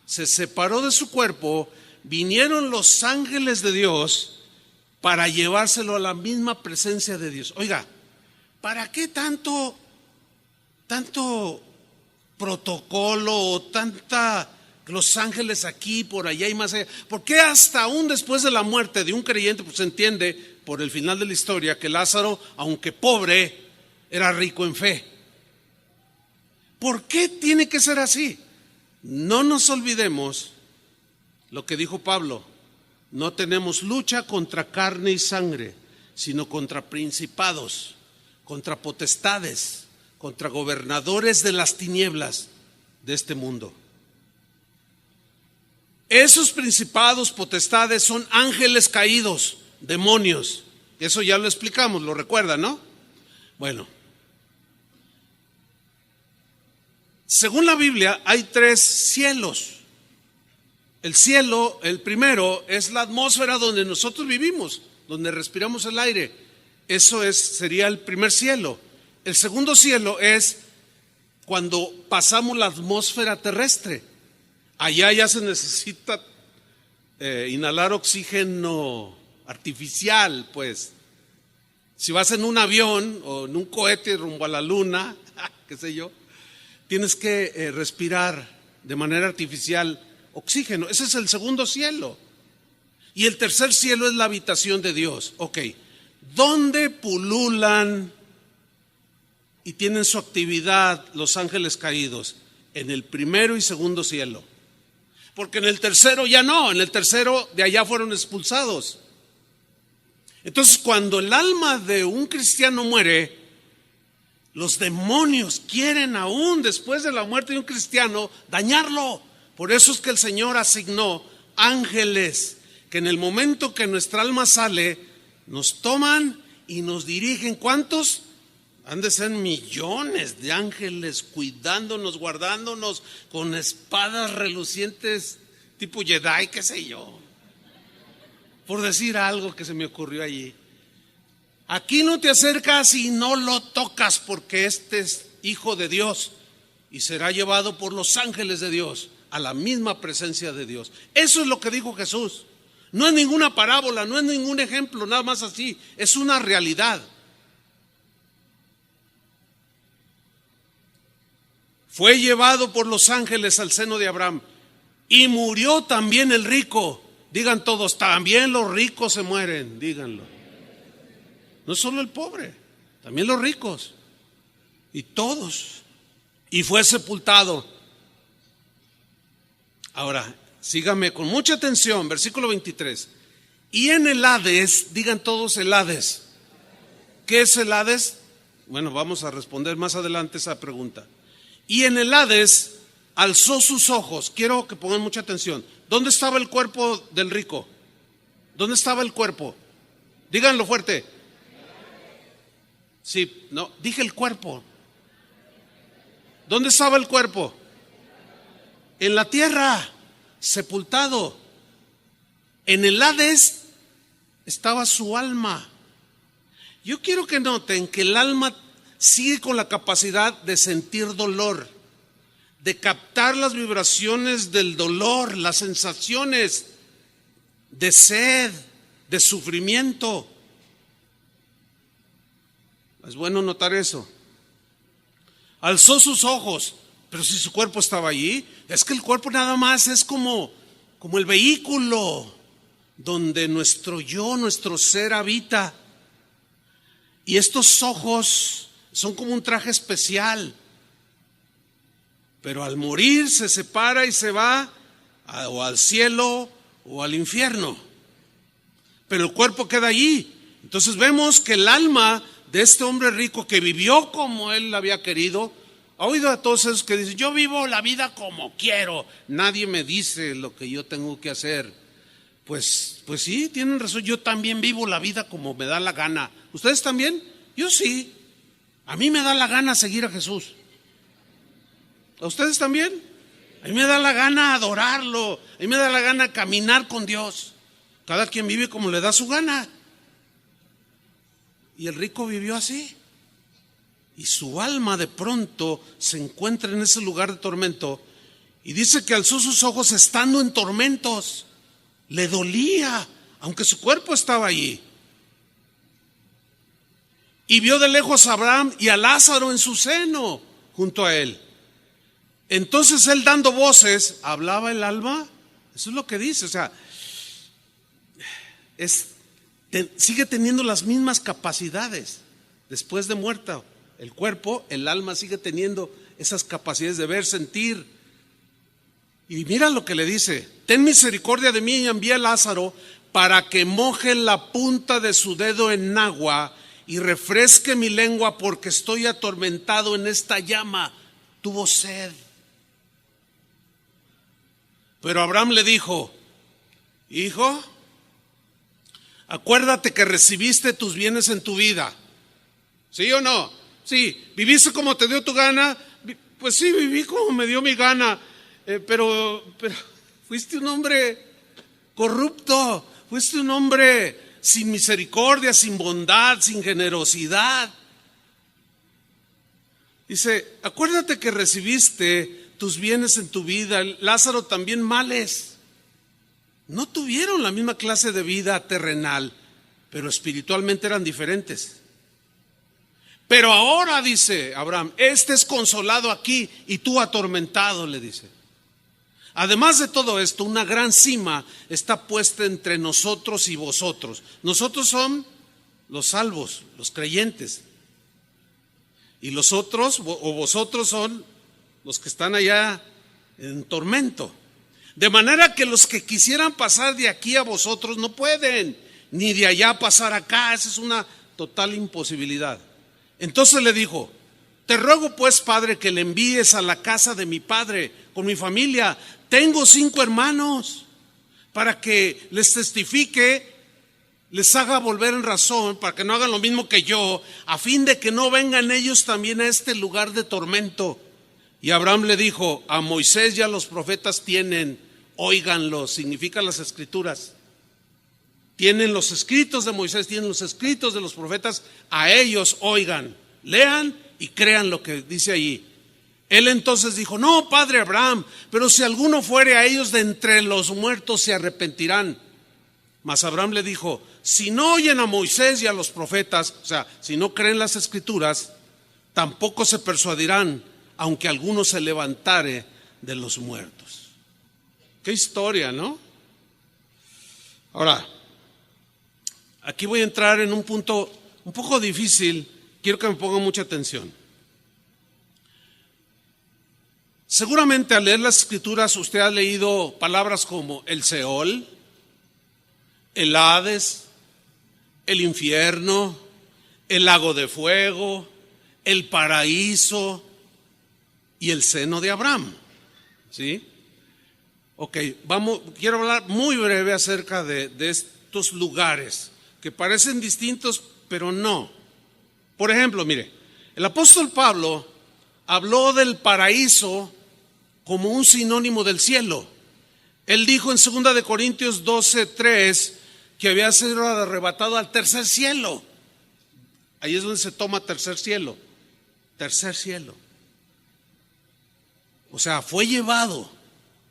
se separó de su cuerpo. Vinieron los ángeles de Dios para llevárselo a la misma presencia de Dios. Oiga, ¿para qué tanto protocolo o los ángeles aquí, por allá y más allá? ¿Por qué hasta aún después de la muerte de un creyente, pues se entiende por el final de la historia que Lázaro, aunque pobre, era rico en fe? ¿Por qué tiene que ser así? No nos olvidemos lo que dijo Pablo: no tenemos lucha contra carne y sangre, sino contra principados, contra potestades, contra gobernadores de las tinieblas de este mundo. Esos principados, potestades son ángeles caídos, demonios. Eso ya lo explicamos, lo recuerdan, ¿no? Bueno, según la Biblia hay 3 cielos. El cielo, el primero, es la atmósfera donde nosotros vivimos, donde respiramos el aire. Eso sería el primer cielo. El segundo cielo es cuando pasamos la atmósfera terrestre. Allá ya se necesita inhalar oxígeno artificial, pues. Si vas en un avión o en un cohete rumbo a la luna, qué sé yo, tienes que respirar de manera artificial oxígeno. Ese es el segundo cielo. Y el tercer cielo es la habitación de Dios. Ok, ¿dónde pululan y tienen su actividad los ángeles caídos? En el primero y segundo cielo. Porque en el tercero ya no, en el tercero de allá fueron expulsados. Entonces, cuando el alma de un cristiano muere, los demonios quieren aún después de la muerte de un cristiano dañarlo. Por eso es que el Señor asignó ángeles que en el momento que nuestra alma sale, nos toman y nos dirigen. ¿Cuántos? Han de ser millones de ángeles cuidándonos, guardándonos con espadas relucientes tipo Jedi, qué sé yo. Por decir algo que se me ocurrió allí. Aquí no te acercas y no lo tocas, porque este es hijo de Dios y será llevado por los ángeles de Dios a la misma presencia de Dios. Eso es lo que dijo Jesús. No es ninguna parábola, no es ningún ejemplo, nada más así. Es una realidad. Fue llevado por los ángeles al seno de Abraham y murió también el rico. Digan todos, también los ricos se mueren, díganlo. No solo el pobre, también los ricos. Y todos. Y fue sepultado. Ahora, sígame con mucha atención, versículo 23. Y en el Hades, digan todos el Hades. ¿Qué es el Hades? Bueno, vamos a responder más adelante esa pregunta. Y en el Hades alzó sus ojos. Quiero que pongan mucha atención. ¿Dónde estaba el cuerpo del rico? ¿Dónde estaba el cuerpo? Díganlo fuerte. Sí, no, dije el cuerpo. ¿Dónde estaba el cuerpo? En la tierra, sepultado. En el Hades estaba su alma. Yo quiero que noten que el alma sigue con la capacidad de sentir dolor, de captar las vibraciones del dolor, las sensaciones de sed, de sufrimiento. Es bueno notar eso. Alzó sus ojos, pero si su cuerpo estaba allí, es que el cuerpo nada más es como el vehículo donde nuestro yo, nuestro ser habita. Y estos ojos son como un traje especial. Pero al morir se separa y se va o al cielo o al infierno. Pero el cuerpo queda allí. Entonces vemos que el alma de este hombre rico que vivió como él había querido, ha oído a todos esos que dicen, yo vivo la vida como quiero, nadie me dice lo que yo tengo que hacer. Pues sí, tienen razón, yo también vivo la vida como me da la gana. ¿Ustedes también? Yo sí. A mí me da la gana seguir a Jesús. ¿A ustedes también? A mí me da la gana adorarlo, a mí me da la gana caminar con Dios. Cada quien vive como le da su gana. Y el rico vivió así. Y su alma de pronto se encuentra en ese lugar de tormento. Y dice que alzó sus ojos estando en tormentos. Le dolía, aunque su cuerpo estaba allí. Y vio de lejos a Abraham y a Lázaro en su seno junto a él. Entonces él dando voces, ¿hablaba el alma? Eso es lo que dice, o sea, sigue teniendo las mismas capacidades después de muerto el cuerpo, el alma sigue teniendo esas capacidades de ver, sentir. Y mira lo que le dice: ten misericordia de mí y envía a Lázaro para que moje la punta de su dedo en agua y refresque mi lengua, porque estoy atormentado en esta llama. Tuvo sed. Pero Abraham le dijo: hijo, Acuérdate que recibiste tus bienes en tu vida. ¿Sí o no? Sí, viviste como te dio tu gana. Pues sí, viví como me dio mi gana. Pero fuiste un hombre corrupto. Fuiste un hombre sin misericordia, sin bondad, sin generosidad. Dice, acuérdate que recibiste tus bienes en tu vida. Lázaro también males. No tuvieron la misma clase de vida terrenal, pero espiritualmente eran diferentes. Pero ahora, dice Abraham, este es consolado aquí y tú atormentado, le dice. Además de todo esto, una gran cima está puesta entre nosotros y vosotros. Nosotros son los salvos, los creyentes. Y los otros, o vosotros, son los que están allá en tormento. De manera que los que quisieran pasar de aquí a vosotros no pueden, ni de allá pasar acá. Esa es una total imposibilidad. Entonces le dijo, te ruego pues, padre, que le envíes a la casa de mi padre con mi familia. Tengo 5 hermanos, para que les testifique, les haga volver en razón, para que no hagan lo mismo que yo, a fin de que no vengan ellos también a este lugar de tormento. Y Abraham le dijo, a Moisés y a los profetas tienen, óiganlos, significa las escrituras. Tienen los escritos de Moisés, tienen los escritos de los profetas, a ellos oigan, lean y crean lo que dice ahí. Él entonces dijo, no, padre Abraham, pero si alguno fuere a ellos de entre los muertos se arrepentirán. Mas Abraham le dijo, si no oyen a Moisés y a los profetas, o sea, si no creen las escrituras, tampoco se persuadirán, aunque alguno se levantare de los muertos. Qué historia, ¿no? Ahora, aquí voy a entrar en un punto un poco difícil. Quiero que me pongan mucha atención. Seguramente al leer las escrituras usted ha leído palabras como el Seol, el Hades, el infierno, el lago de fuego, el paraíso y el seno de Abraham. ¿Sí? Ok, quiero hablar muy breve acerca de estos lugares que parecen distintos, pero no. Por ejemplo, mire, el apóstol Pablo habló del paraíso como un sinónimo del cielo. Él dijo en 2 Corintios 12:3 que había sido arrebatado al tercer cielo. Ahí es donde se toma tercer cielo. Tercer cielo. O sea, fue llevado.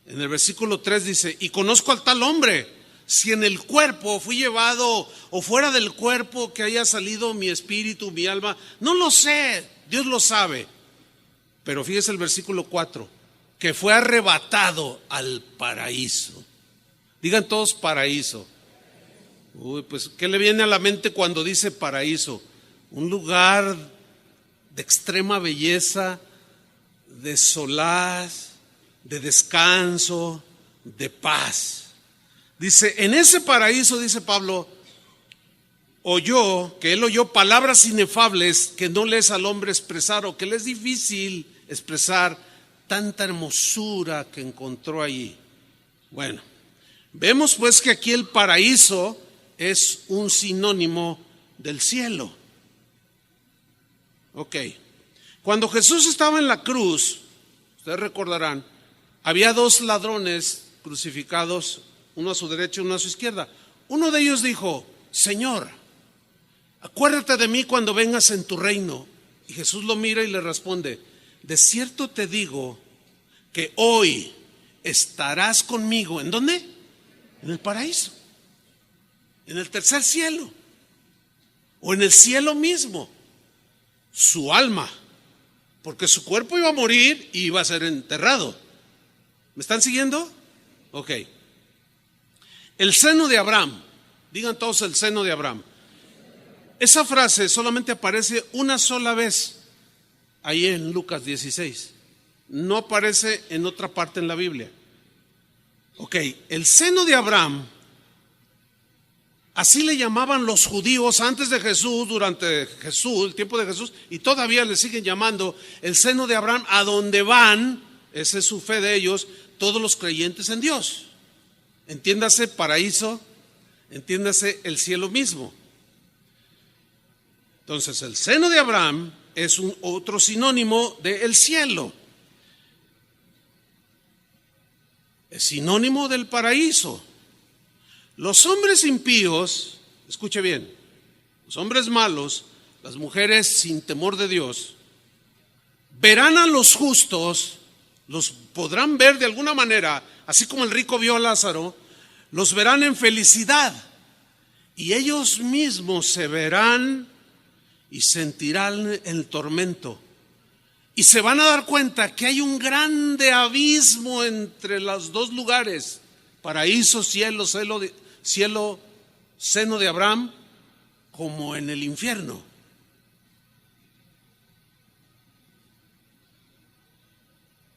En el versículo 3 dice, y conozco al tal hombre, si en el cuerpo fui llevado o fuera del cuerpo que haya salido mi espíritu, mi alma, no lo sé, Dios lo sabe. Pero fíjese el versículo 4, que fue arrebatado al paraíso. Digan todos paraíso. Uy, pues, ¿qué le viene a la mente cuando dice paraíso? Un lugar de extrema belleza, de solaz, de descanso, de paz. Dice, en ese paraíso, dice Pablo, él oyó palabras inefables que no le es al hombre expresar, o que le es difícil expresar tanta hermosura que encontró allí. Bueno, vemos pues que aquí el paraíso es un sinónimo del cielo. Ok, cuando Jesús estaba en la cruz, ustedes recordarán, había 2 ladrones crucificados, uno a su derecha y uno a su izquierda. Uno de ellos dijo, Señor, acuérdate de mí cuando vengas en tu reino. Y Jesús lo mira y le responde, de cierto te digo que hoy estarás conmigo. ¿En dónde? En el paraíso, en el tercer cielo, o en el cielo mismo. Su alma, porque su cuerpo iba a morir y iba a ser enterrado. ¿Me están siguiendo? Ok. El seno de Abraham. Digan todos el seno de Abraham. Esa frase solamente aparece una sola vez ahí en Lucas 16. No aparece en otra parte en la Biblia. Ok, el seno de Abraham, así le llamaban los judíos antes de Jesús, durante Jesús, el tiempo de Jesús, y todavía le siguen llamando el seno de Abraham, a donde van, esa es su fe de ellos, todos los creyentes en Dios. Entiéndase paraíso, entiéndase el cielo mismo. Entonces el seno de Abraham es otro sinónimo del cielo. Es sinónimo del paraíso. Los hombres impíos, escuche bien, los hombres malos, las mujeres sin temor de Dios, verán a los justos, los podrán ver de alguna manera, así como el rico vio a Lázaro, los verán en felicidad y ellos mismos se verán y sentirán el tormento. Y se van a dar cuenta que hay un grande abismo entre los dos lugares, paraíso, cielo, seno de Abraham, como en el infierno.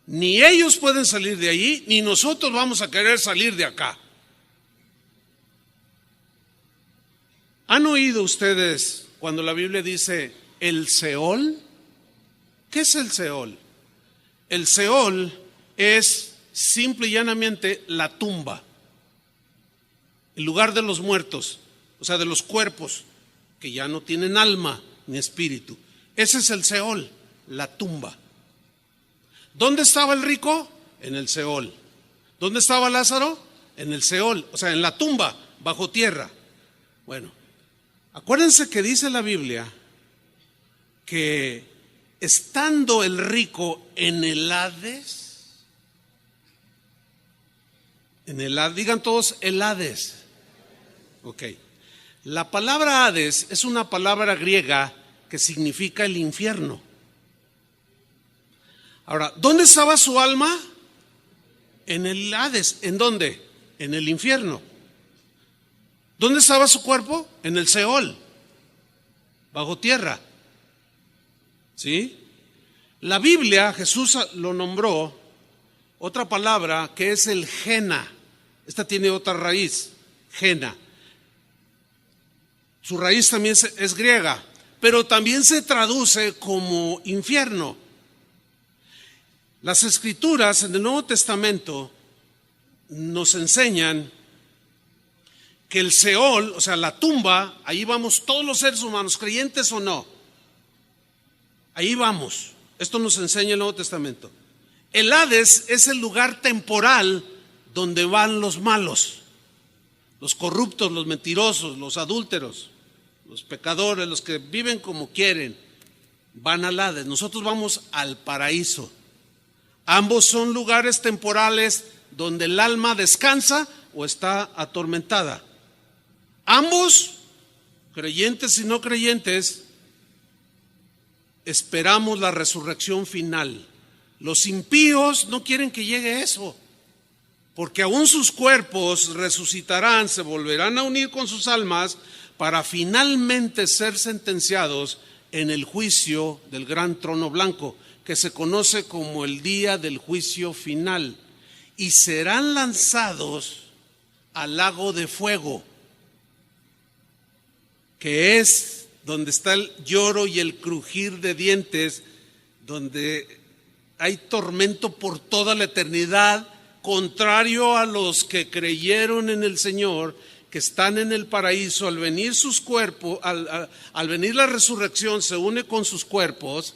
Ni ellos pueden salir de allí, ni nosotros vamos a querer salir de acá. ¿Han oído ustedes cuando la Biblia dice el Seol? ¿Qué es el Seol? El Seol es simple y llanamente la tumba, el lugar de los muertos, o sea, de los cuerpos que ya no tienen alma ni espíritu. Ese es el Seol, la tumba. ¿Dónde estaba el rico? En el Seol. ¿Dónde estaba Lázaro? En el Seol, o sea, en la tumba, bajo tierra. Bueno, acuérdense que dice la Biblia que estando el rico en el Hades, digan todos el Hades. Ok. La palabra Hades es una palabra griega que significa el infierno. Ahora, ¿dónde estaba su alma? En el Hades. ¿En dónde? En el infierno. ¿Dónde estaba su cuerpo? En el Seol, bajo tierra. ¿Sí? La Biblia, Jesús lo nombró otra palabra que es el Gena. Esta tiene otra raíz, Gena. Su raíz también es griega, pero también se traduce como infierno. Las Escrituras en el Nuevo Testamento nos enseñan que el Seol, o sea, la tumba, ahí vamos todos los seres humanos, creyentes o no. Ahí vamos. Esto nos enseña el Nuevo Testamento. El Hades es el lugar temporal donde van los malos, los corruptos, los mentirosos, los adúlteros, los pecadores, los que viven como quieren, van al Hades. Nosotros vamos al paraíso. Ambos son lugares temporales donde el alma descansa o está atormentada. Ambos, creyentes y no creyentes, esperamos la resurrección final. Los impíos no quieren que llegue eso, porque aún sus cuerpos resucitarán, se volverán a unir con sus almas para finalmente ser sentenciados en el juicio del gran trono blanco, que se conoce como el día del juicio final, y serán lanzados al lago de fuego, que es donde está el lloro y el crujir de dientes, donde hay tormento por toda la eternidad, contrario a los que creyeron en el Señor, que están en el paraíso. Al venir sus cuerpos, al venir la resurrección, se une con sus cuerpos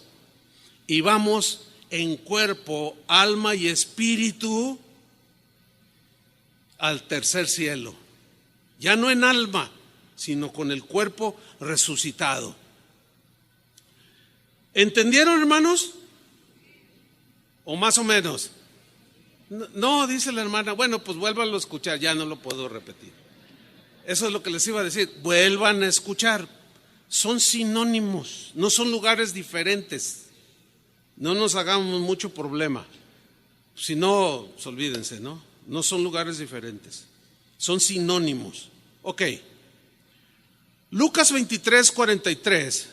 y vamos en cuerpo, alma y espíritu al tercer cielo. Ya no en alma, sino con el cuerpo resucitado. ¿Entendieron, hermanos? ¿O más o menos? No, dice la hermana, bueno, pues vuélvanlo a escuchar, ya no lo puedo repetir. Eso es lo que les iba a decir, vuelvan a escuchar. Son sinónimos, no son lugares diferentes. No nos hagamos mucho problema. Si no, pues olvídense, ¿no? No son lugares diferentes, son sinónimos. Ok. Lucas 23:43,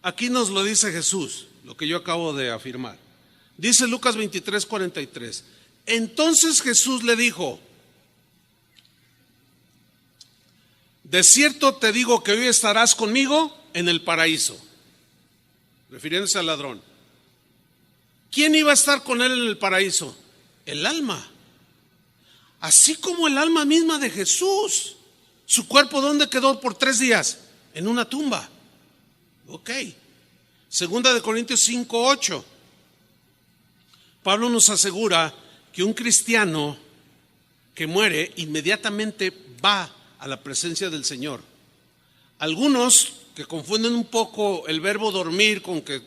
aquí nos lo dice Jesús, lo que yo acabo de afirmar. Dice Lucas 23:43, entonces Jesús le dijo, de cierto te digo que hoy estarás conmigo en el paraíso, refiriéndose al ladrón. ¿Quién iba a estar con él en el paraíso? El alma. así como el alma misma de Jesús. ¿Su cuerpo dónde quedó por 3 días? En una tumba. Ok. Segunda de Corintios 5:8. Pablo nos asegura que un cristiano que muere inmediatamente va a la presencia del Señor. Algunos que confunden un poco el verbo dormir con que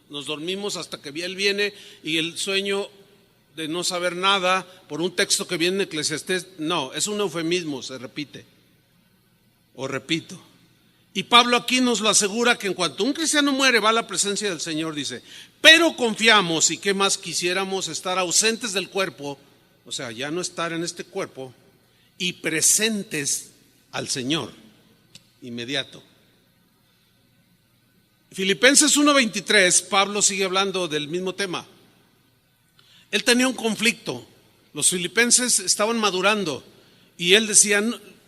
nos dormimos hasta que Él viene, y el sueño de no saber nada por un texto que viene en Eclesiastés. No, es un eufemismo, se repite. O repito. Y Pablo aquí nos lo asegura, que en cuanto un cristiano muere va a la presencia del Señor, dice, pero confiamos, y qué más quisiéramos, estar ausentes del cuerpo, o sea, ya no estar en este cuerpo, y presentes al Señor, inmediato. Filipenses 1:23, Pablo sigue hablando del mismo tema. Él tenía un conflicto. Los filipenses estaban madurando y él decía,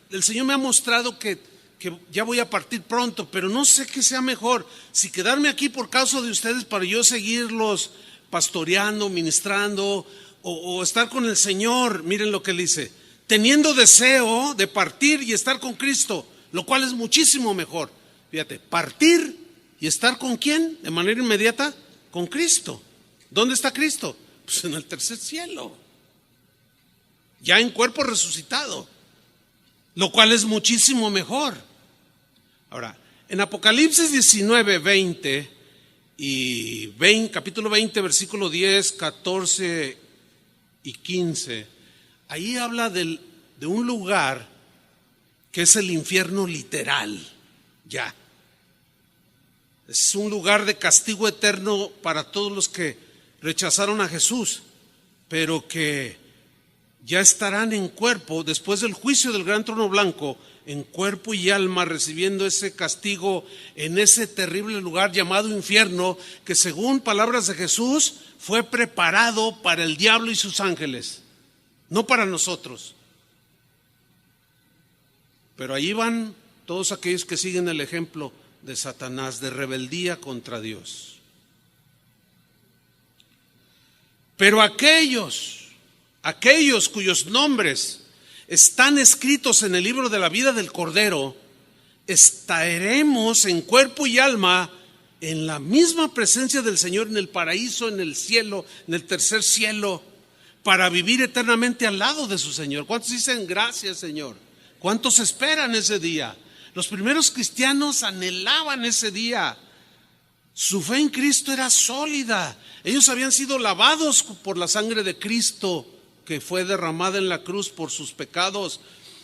el Señor me ha mostrado que ya voy a partir pronto, pero no sé qué sea mejor, si quedarme aquí por causa de ustedes para yo seguirlos pastoreando, ministrando, o estar con el Señor. Miren lo que él dice: teniendo deseo de partir y estar con Cristo, lo cual es muchísimo mejor. Fíjate, partir y estar ¿con quién? De manera inmediata, con Cristo. ¿Dónde está Cristo? Pues en el tercer cielo, ya en cuerpo resucitado, lo cual es muchísimo mejor. Ahora, en Apocalipsis 19:20 y capítulo 20, versículo 10, 14 y 15, ahí habla de un lugar que es el infierno literal, ya. Es un lugar de castigo eterno para todos los que rechazaron a Jesús, pero que ya estarán en cuerpo, después del juicio del gran trono blanco, en cuerpo y alma, recibiendo ese castigo en ese terrible lugar llamado infierno, que según palabras de Jesús fue preparado para el diablo y sus ángeles, no para nosotros. Pero allí van todos aquellos que siguen el ejemplo de Satanás, de rebeldía contra Dios. Pero aquellos cuyos nombres están escritos en el libro de la vida del Cordero, estaremos en cuerpo y alma en la misma presencia del Señor, en el paraíso, en el cielo, en el tercer cielo, para vivir eternamente al lado de su Señor. ¿Cuántos dicen gracias, Señor? ¿Cuántos esperan ese día? Los primeros cristianos anhelaban ese día. Su fe en Cristo era sólida. Ellos habían sido lavados por la sangre de Cristo, que fue derramada en la cruz por sus pecados.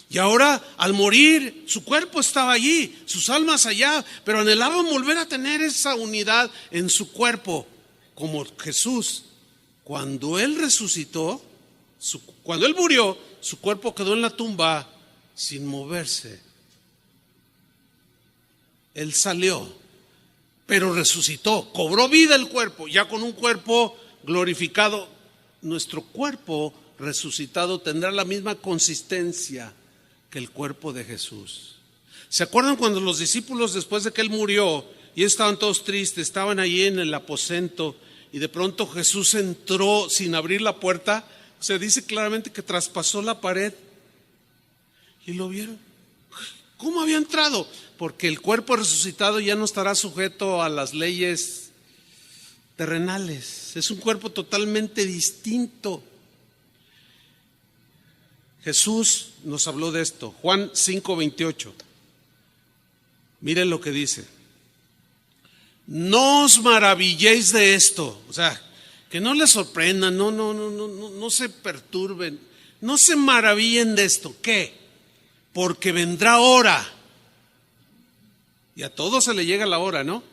Y ahora, al morir, su cuerpo estaba allí, sus almas allá, pero anhelaban volver a tener esa unidad en su cuerpo, como Jesús. Cuando Él resucitó, cuando Él murió, su cuerpo quedó en la tumba sin moverse. Él salió, pero resucitó, cobró vida el cuerpo, ya con un cuerpo glorificado. Nuestro cuerpo resucitado tendrá la misma consistencia que el cuerpo de Jesús. ¿Se acuerdan cuando los discípulos, después de que Él murió, y estaban todos tristes, estaban allí en el aposento, y de pronto Jesús entró sin abrir la puerta? Se dice claramente que traspasó la pared y lo vieron. ¿Cómo había entrado? Porque el cuerpo resucitado ya no estará sujeto a las leyes terrenales. Es un cuerpo totalmente distinto. Jesús nos habló de esto. Juan 5:28. Miren lo que dice: no os maravilléis de esto. O sea, que no les sorprendan, no se perturben, no se maravillen de esto. ¿Qué? Porque vendrá hora, y a todos se le llega la hora, ¿no?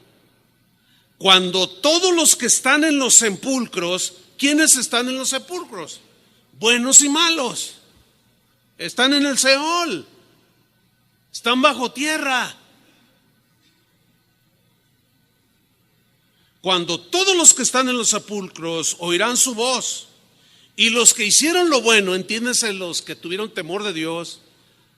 Cuando todos los que están en los sepulcros, ¿quiénes están en los sepulcros? Buenos y malos. Están en el Seol, están bajo tierra. Cuando todos los que están en los sepulcros oirán su voz, y los que hicieron lo bueno, entiéndese, los que tuvieron temor de Dios,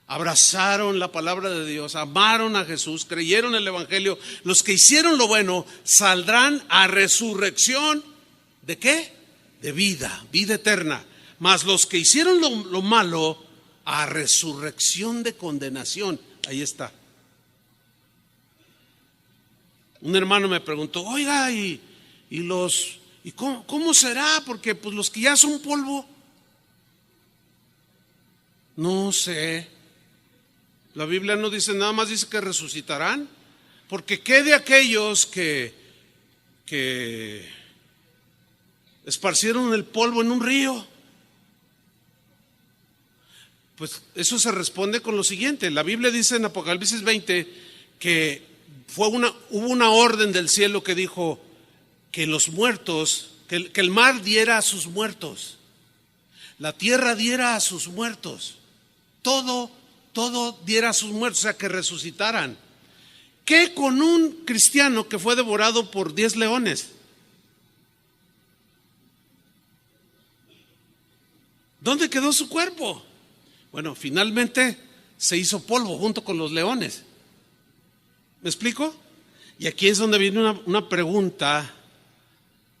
abrazaron la palabra de Dios, amaron a Jesús, creyeron el Evangelio, los que hicieron lo bueno saldrán a resurrección. ¿De qué? De vida eterna. Mas los que hicieron lo malo, a resurrección de condenación. Ahí está. Un hermano me preguntó, oiga, ¿y cómo será? Porque pues los que ya son polvo. No sé. La Biblia no dice nada más, dice que resucitarán. Porque ¿qué de aquellos que esparcieron el polvo en un río? Pues eso se responde con lo siguiente. La Biblia dice en Apocalipsis 20 que hubo una orden del cielo que dijo que los muertos, que el mar diera a sus muertos, la tierra diera a sus muertos, todo diera a sus muertos, o sea, que resucitaran. ¿Qué con un cristiano que fue devorado por 10 leones? ¿Dónde quedó su cuerpo? Bueno, finalmente se hizo polvo junto con los leones. ¿Me explico? Y aquí es donde viene una pregunta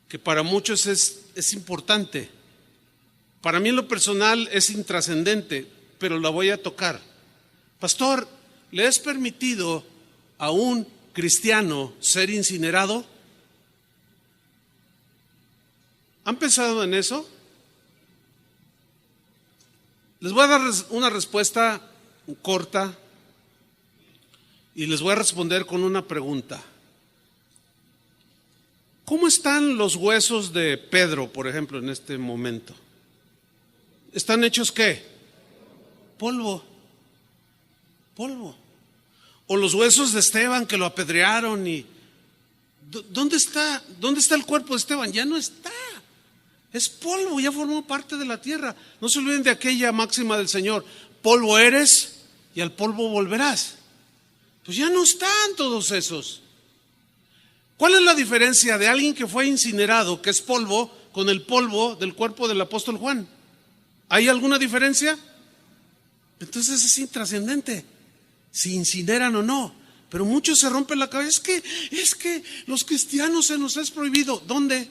que para muchos es importante. Para mí en lo personal es intrascendente, pero la voy a tocar. Pastor, ¿le es permitido a un cristiano ser incinerado? ¿Han pensado en eso? Les voy a dar una respuesta corta y les voy a responder con una pregunta. ¿Cómo están los huesos de Pedro, por ejemplo, en este momento? ¿Están hechos qué? Polvo. O los huesos de Esteban que lo apedrearon y ¿dónde está el cuerpo de Esteban? Ya no está. Es polvo, ya formó parte de la tierra. No se olviden de aquella máxima del Señor: polvo eres y al polvo volverás. Pues ya no están todos esos. ¿Cuál es la diferencia de alguien que fue incinerado, que es polvo, con el polvo del cuerpo del apóstol Juan? ¿Hay alguna diferencia? Entonces es intrascendente si incineran o no. Pero muchos se rompen la cabeza. Es que los cristianos se nos es prohibido. ¿Dónde?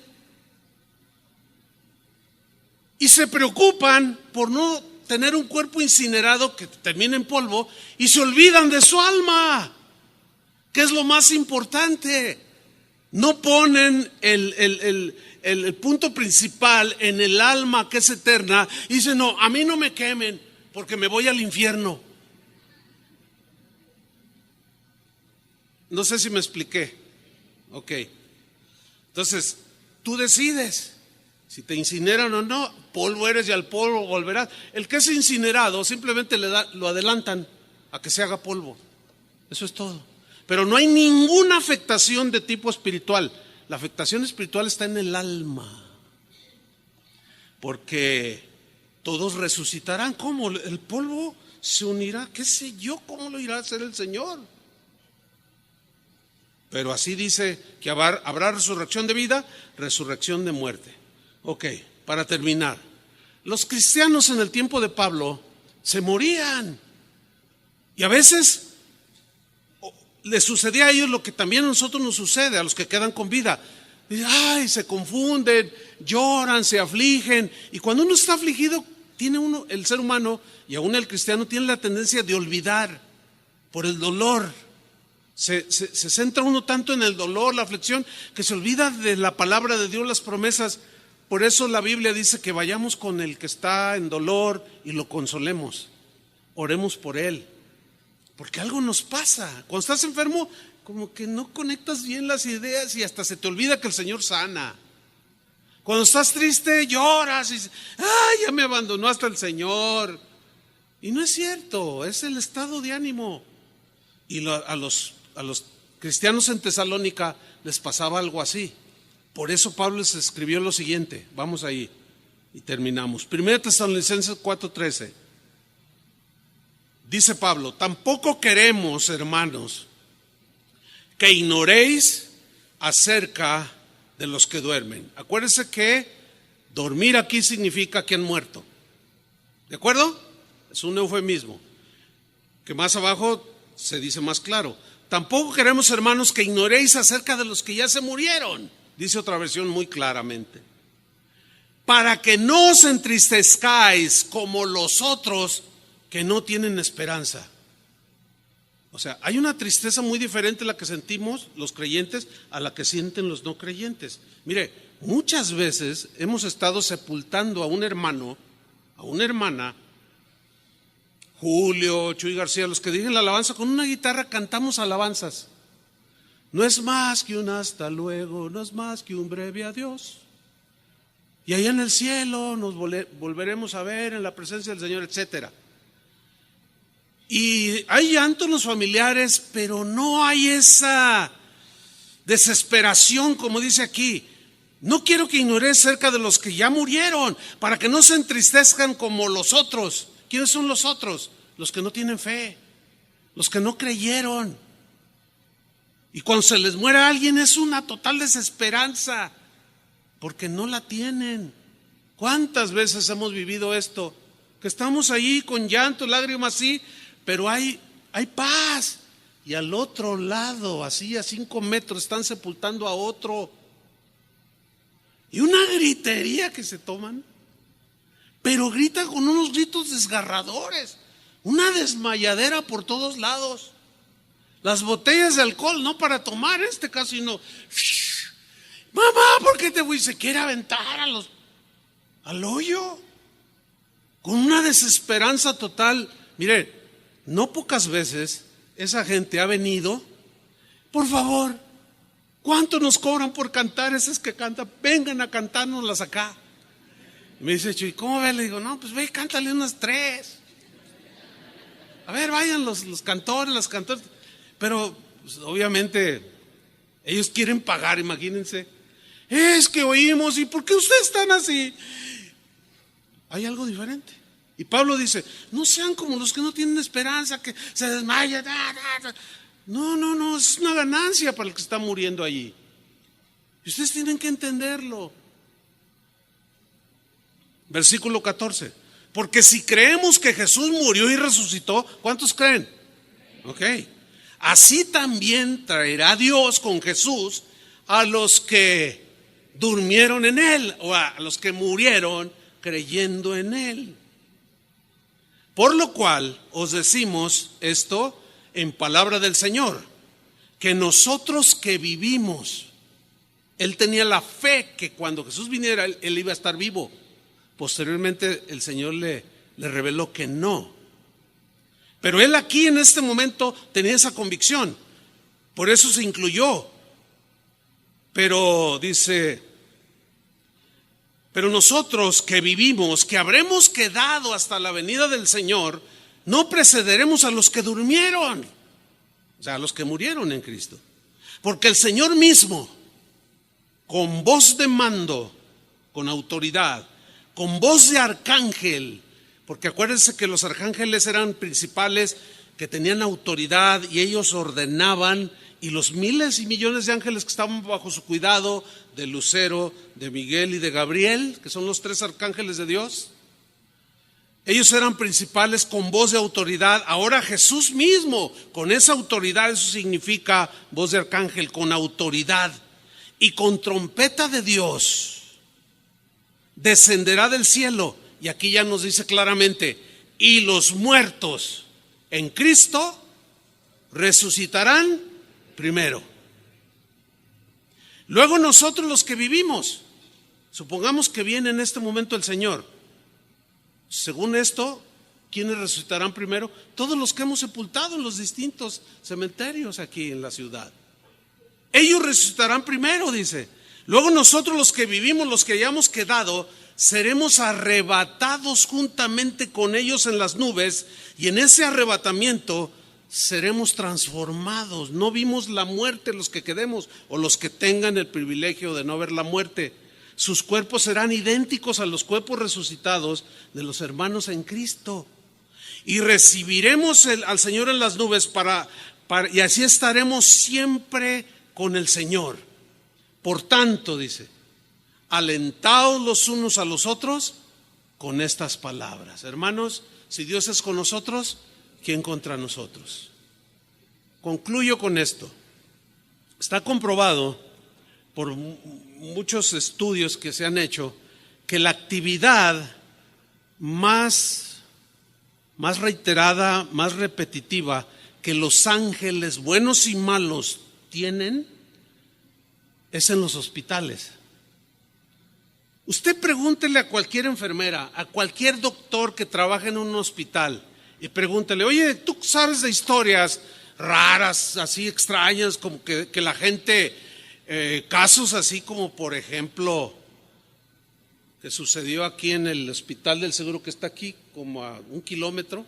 Y se preocupan por no tener un cuerpo incinerado que termine en polvo y se olvidan de su alma, que es lo más importante. No ponen el punto principal en el alma, que es eterna, y dicen, no, a mí no me quemen porque me voy al infierno. No sé si me expliqué. Ok. Entonces, tú decides si te incineran o no. Polvo eres y al polvo volverás. El que es incinerado simplemente lo adelantan a que se haga polvo. Eso es todo. Pero no hay ninguna afectación de tipo espiritual. La afectación espiritual está en el alma. Porque todos resucitarán. ¿Cómo? El polvo se unirá. ¿Qué sé yo? ¿Cómo lo irá a hacer el Señor? Pero así dice que habrá resurrección de vida, resurrección de muerte. Ok, para terminar. Los cristianos en el tiempo de Pablo se morían. Y a veces les sucedía a ellos lo que también a nosotros nos sucede, a los que quedan con vida. Dicen, ay, se confunden, lloran, se afligen. Y cuando uno está afligido, el ser humano y aún el cristiano tiene la tendencia de olvidar por el dolor. Se centra uno tanto en el dolor, la aflicción, que se olvida de la palabra de Dios, las promesas. Por eso la Biblia dice que vayamos con el que está en dolor y lo consolemos. Oremos por él. Porque algo nos pasa. Cuando estás enfermo, como que no conectas bien las ideas y hasta se te olvida que el Señor sana. Cuando estás triste, lloras y dices, ay, ya me abandonó hasta el Señor. Y no es cierto, es el estado de ánimo. Y a los cristianos en Tesalónica les pasaba algo así. Por eso Pablo les escribió lo siguiente. Vamos ahí y terminamos. 1 Tesalonicenses 4:13. Dice Pablo, tampoco queremos, hermanos, que ignoréis acerca de los que duermen. Acuérdense que dormir aquí significa que han muerto. ¿De acuerdo? Es un eufemismo. Que más abajo se dice más claro. Tampoco queremos, hermanos, que ignoréis acerca de los que ya se murieron. Dice otra versión muy claramente. para que no os entristezcáis como los otros que no tienen esperanza. O sea, hay una tristeza muy diferente a la que sentimos los creyentes a la que sienten los no creyentes. Mire, muchas veces hemos estado sepultando a un hermano, a una hermana, Julio, Chuy García, los que dirigen la alabanza, con una guitarra cantamos alabanzas. No es más que un hasta luego, no es más que un breve adiós. Y allá en el cielo nos volveremos a ver en la presencia del Señor, etcétera. Y hay llanto en los familiares, pero no hay esa desesperación como dice aquí. No quiero que ignores cerca de los que ya murieron, para que no se entristezcan como los otros. ¿Quiénes son los otros? Los que no tienen fe, los que no creyeron. Y cuando se les muere a alguien es una total desesperanza, porque no la tienen. ¿Cuántas veces hemos vivido esto? Que estamos ahí con llanto, lágrimas, sí, pero hay paz. Y al otro lado, así a 5 metros, están sepultando a otro. Y una gritería que se toman, pero gritan con unos gritos desgarradores, una desmayadera por todos lados. Las botellas de alcohol, no para tomar en este caso, sino, mamá, ¿por qué te voy? Se quiere aventar al hoyo, con una desesperanza total. Mire, no pocas veces esa gente ha venido, por favor, ¿cuánto nos cobran por cantar esas que cantan? Vengan a cantárnoslas acá. Y me dice Chuy, ¿cómo ves? Le digo, no, pues ve, cántale unas 3. A ver, vayan los cantores, las cantoras. Pero pues, obviamente ellos quieren pagar, imagínense. Es que oímos, ¿y por qué ustedes están así? Hay algo diferente. Y Pablo dice, no sean como los que no tienen esperanza, que se desmayan. No, es una ganancia para el que está muriendo allí. Y ustedes tienen que entenderlo. Versículo 14. Porque si creemos que Jesús murió y resucitó, ¿cuántos creen? Ok. Así también traerá Dios con Jesús a los que durmieron en Él, o a los que murieron creyendo en Él. Por lo cual os decimos esto en palabra del Señor, que nosotros que vivimos, Él tenía la fe que cuando Jesús viniera, Él iba a estar vivo. Posteriormente el Señor le reveló que no. Pero Él aquí en este momento tenía esa convicción, por eso se incluyó. Pero dice, pero nosotros que vivimos, que habremos quedado hasta la venida del Señor, no precederemos a los que durmieron, o sea, a los que murieron en Cristo. Porque el Señor mismo, con voz de mando, con autoridad, con voz de arcángel, porque acuérdense que los arcángeles eran principales que tenían autoridad y ellos ordenaban, y los miles y millones de ángeles que estaban bajo su cuidado, de Lucero, de Miguel y de Gabriel, que son los 3 arcángeles de Dios, ellos eran principales con voz de autoridad. Ahora Jesús mismo, con esa autoridad, eso significa voz de arcángel, con autoridad y con trompeta de Dios, descenderá del cielo. Y aquí ya nos dice claramente, y los muertos en Cristo resucitarán primero. Luego nosotros los que vivimos, supongamos que viene en este momento el Señor. Según esto, ¿quiénes resucitarán primero? Todos los que hemos sepultado en los distintos cementerios aquí en la ciudad. Ellos resucitarán primero, dice. Luego nosotros los que vivimos, los que hayamos quedado, seremos arrebatados juntamente con ellos en las nubes, y en ese arrebatamiento seremos transformados. No vimos la muerte los que quedemos, o los que tengan el privilegio de no ver la muerte. Sus cuerpos serán idénticos a los cuerpos resucitados de los hermanos en Cristo, y recibiremos al Señor en las nubes y así estaremos siempre con el Señor. Por tanto, dice, alentaos los unos a los otros con estas palabras. Hermanos, si Dios es con nosotros, ¿quién contra nosotros? Concluyo con esto. Está comprobado por muchos estudios que se han hecho que la actividad más reiterada, más repetitiva que los ángeles buenos y malos tienen es en los hospitales. Usted pregúntele a cualquier enfermera, a cualquier doctor que trabaje en un hospital y pregúntele: oye, ¿tú sabes de historias raras, así extrañas, como que la gente, casos así como por ejemplo que sucedió aquí en el Hospital del Seguro, que está aquí como a 1 kilómetro,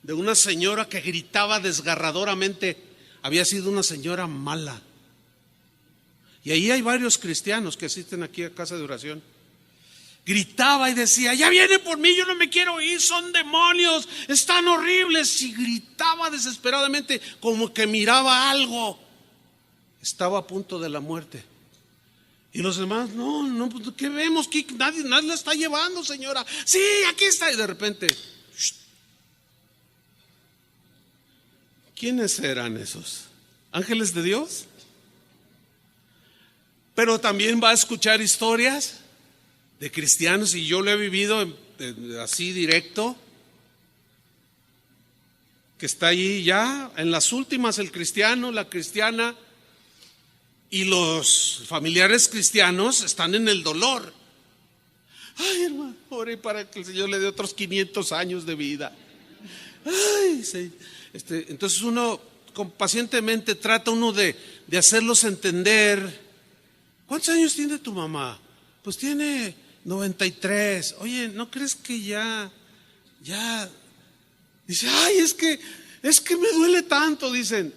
de una señora que gritaba desgarradoramente? Había sido una señora mala. Y ahí hay varios cristianos que asisten aquí a casa de oración. Gritaba y decía: ya viene por mí, yo no me quiero ir, son demonios, están horribles. Y gritaba desesperadamente, como que miraba algo. Estaba a punto de la muerte. Y los demás: no, pues, ¿qué vemos? ¿Qué? Nadie la está llevando, señora. Sí, aquí está. Y de repente, ¡shh! ¿Quiénes eran esos? ¿Ángeles de Dios? Pero también va a escuchar historias de cristianos, y yo lo he vivido así directo, que está allí ya en las últimas el cristiano, la cristiana, y los familiares cristianos están en el dolor. Ay, hermano, ore para que el Señor le dé otros 500 años de vida. Ay, sí. Entonces uno pacientemente trata de hacerlos entender. ¿Cuántos años tiene tu mamá? Pues tiene 93. Oye, ¿no crees que ya? Dice: ay, es que me duele tanto, dicen.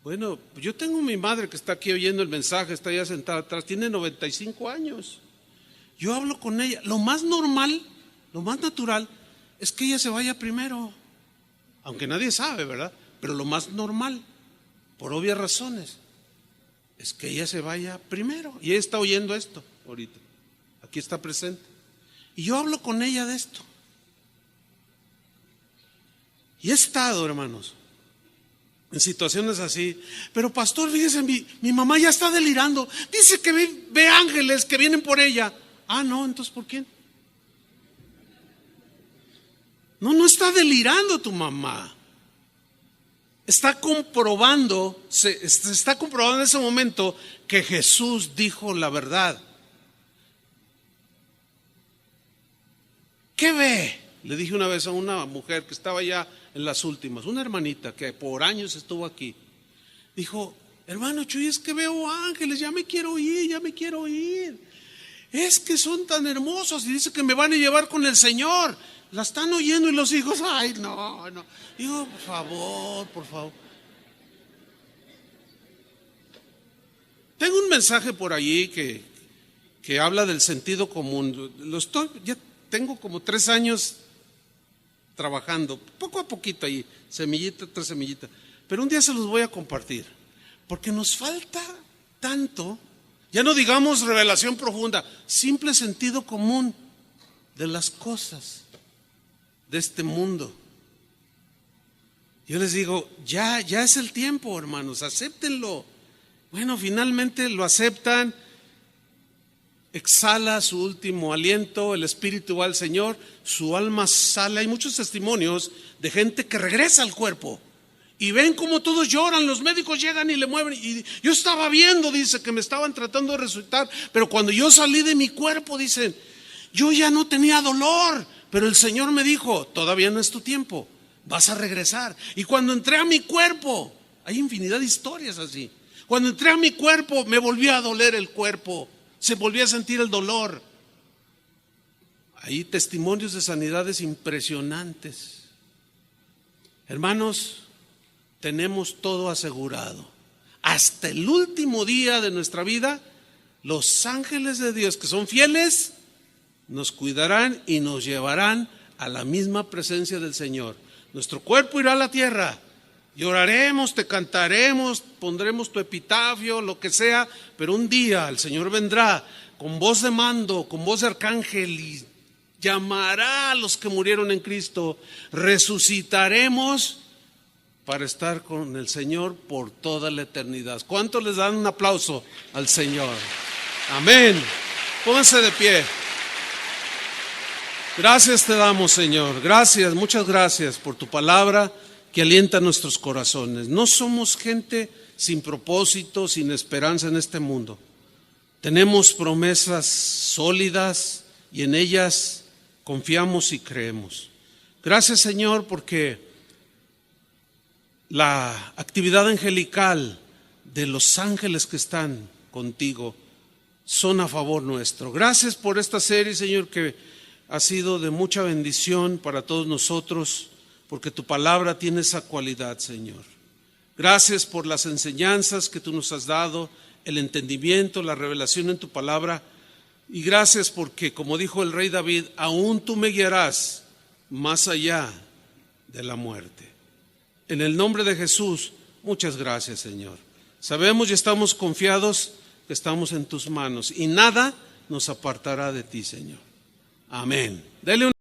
Bueno, yo tengo mi madre que está aquí oyendo el mensaje, está ya sentada atrás, tiene 95 años. Yo hablo con ella. Lo más normal, lo más natural es que ella se vaya primero. Aunque nadie sabe, ¿verdad? Pero lo más normal, por obvias razones, es que ella se vaya primero. Y ella está oyendo esto ahorita. Aquí está presente. Y yo hablo con ella de esto. Y he estado, hermanos, en situaciones así. Pero pastor, fíjese, mi mamá ya está delirando. Dice que ve ángeles que vienen por ella. Ah, no, entonces ¿por quién? No está delirando tu mamá. Está comprobando, se está comprobando en ese momento que Jesús dijo la verdad. ¿Qué ve? Le dije una vez a una mujer que estaba ya en las últimas, una hermanita que por años estuvo aquí. Dijo: hermano Chuy, es que veo ángeles, ya me quiero ir. Es que son tan hermosos y dice que me van a llevar con el Señor. La están oyendo y los hijos: ay, no. Digo, por favor. Tengo un mensaje por allí que habla del sentido común. Ya tengo como 3 años trabajando, poco a poquito ahí, semillita tras semillita. Pero un día se los voy a compartir, porque nos falta tanto, ya no digamos revelación profunda, simple sentido común de las cosas de este mundo. Yo les digo, ya es el tiempo, hermanos, acéptenlo. Bueno, finalmente lo aceptan, exhala su último aliento, el espíritu va al Señor, su alma sale. Hay muchos testimonios de gente que regresa al cuerpo y ven como todos lloran, los médicos llegan y le mueven. Y yo estaba viendo, dice, que me estaban tratando de resucitar, pero cuando yo salí de mi cuerpo, dicen, yo ya no tenía dolor, pero el Señor me dijo, todavía no es tu tiempo, vas a regresar. Y cuando entré a mi cuerpo, hay infinidad de historias así. Cuando entré a mi cuerpo, me volvió a doler el cuerpo, se volvió a sentir el dolor. Hay testimonios de sanidades impresionantes. Hermanos, tenemos todo asegurado. Hasta el último día de nuestra vida, los ángeles de Dios que son fieles nos cuidarán y nos llevarán a la misma presencia del Señor. Nuestro cuerpo irá a la tierra, lloraremos, te cantaremos, pondremos tu epitafio, lo que sea, pero un día el Señor vendrá con voz de mando, con voz de arcángel, y llamará a los que murieron en Cristo. Resucitaremos para estar con el Señor por toda la eternidad. ¿Cuántos les dan un aplauso al Señor? Amén. Pónganse de pie. Gracias te damos, Señor. Gracias, muchas gracias por tu palabra que alienta nuestros corazones. No somos gente sin propósito, sin esperanza en este mundo. Tenemos promesas sólidas y en ellas confiamos y creemos. Gracias, Señor, porque la actividad angelical de los ángeles que están contigo son a favor nuestro. Gracias por esta serie, Señor, que ha sido de mucha bendición para todos nosotros, porque tu palabra tiene esa cualidad, Señor. Gracias por las enseñanzas que tú nos has dado, el entendimiento, la revelación en tu palabra. Y gracias porque, como dijo el rey David, aún tú me guiarás más allá de la muerte. En el nombre de Jesús, muchas gracias, Señor. Sabemos y estamos confiados que estamos en tus manos y nada nos apartará de ti, Señor. Amén. Dele un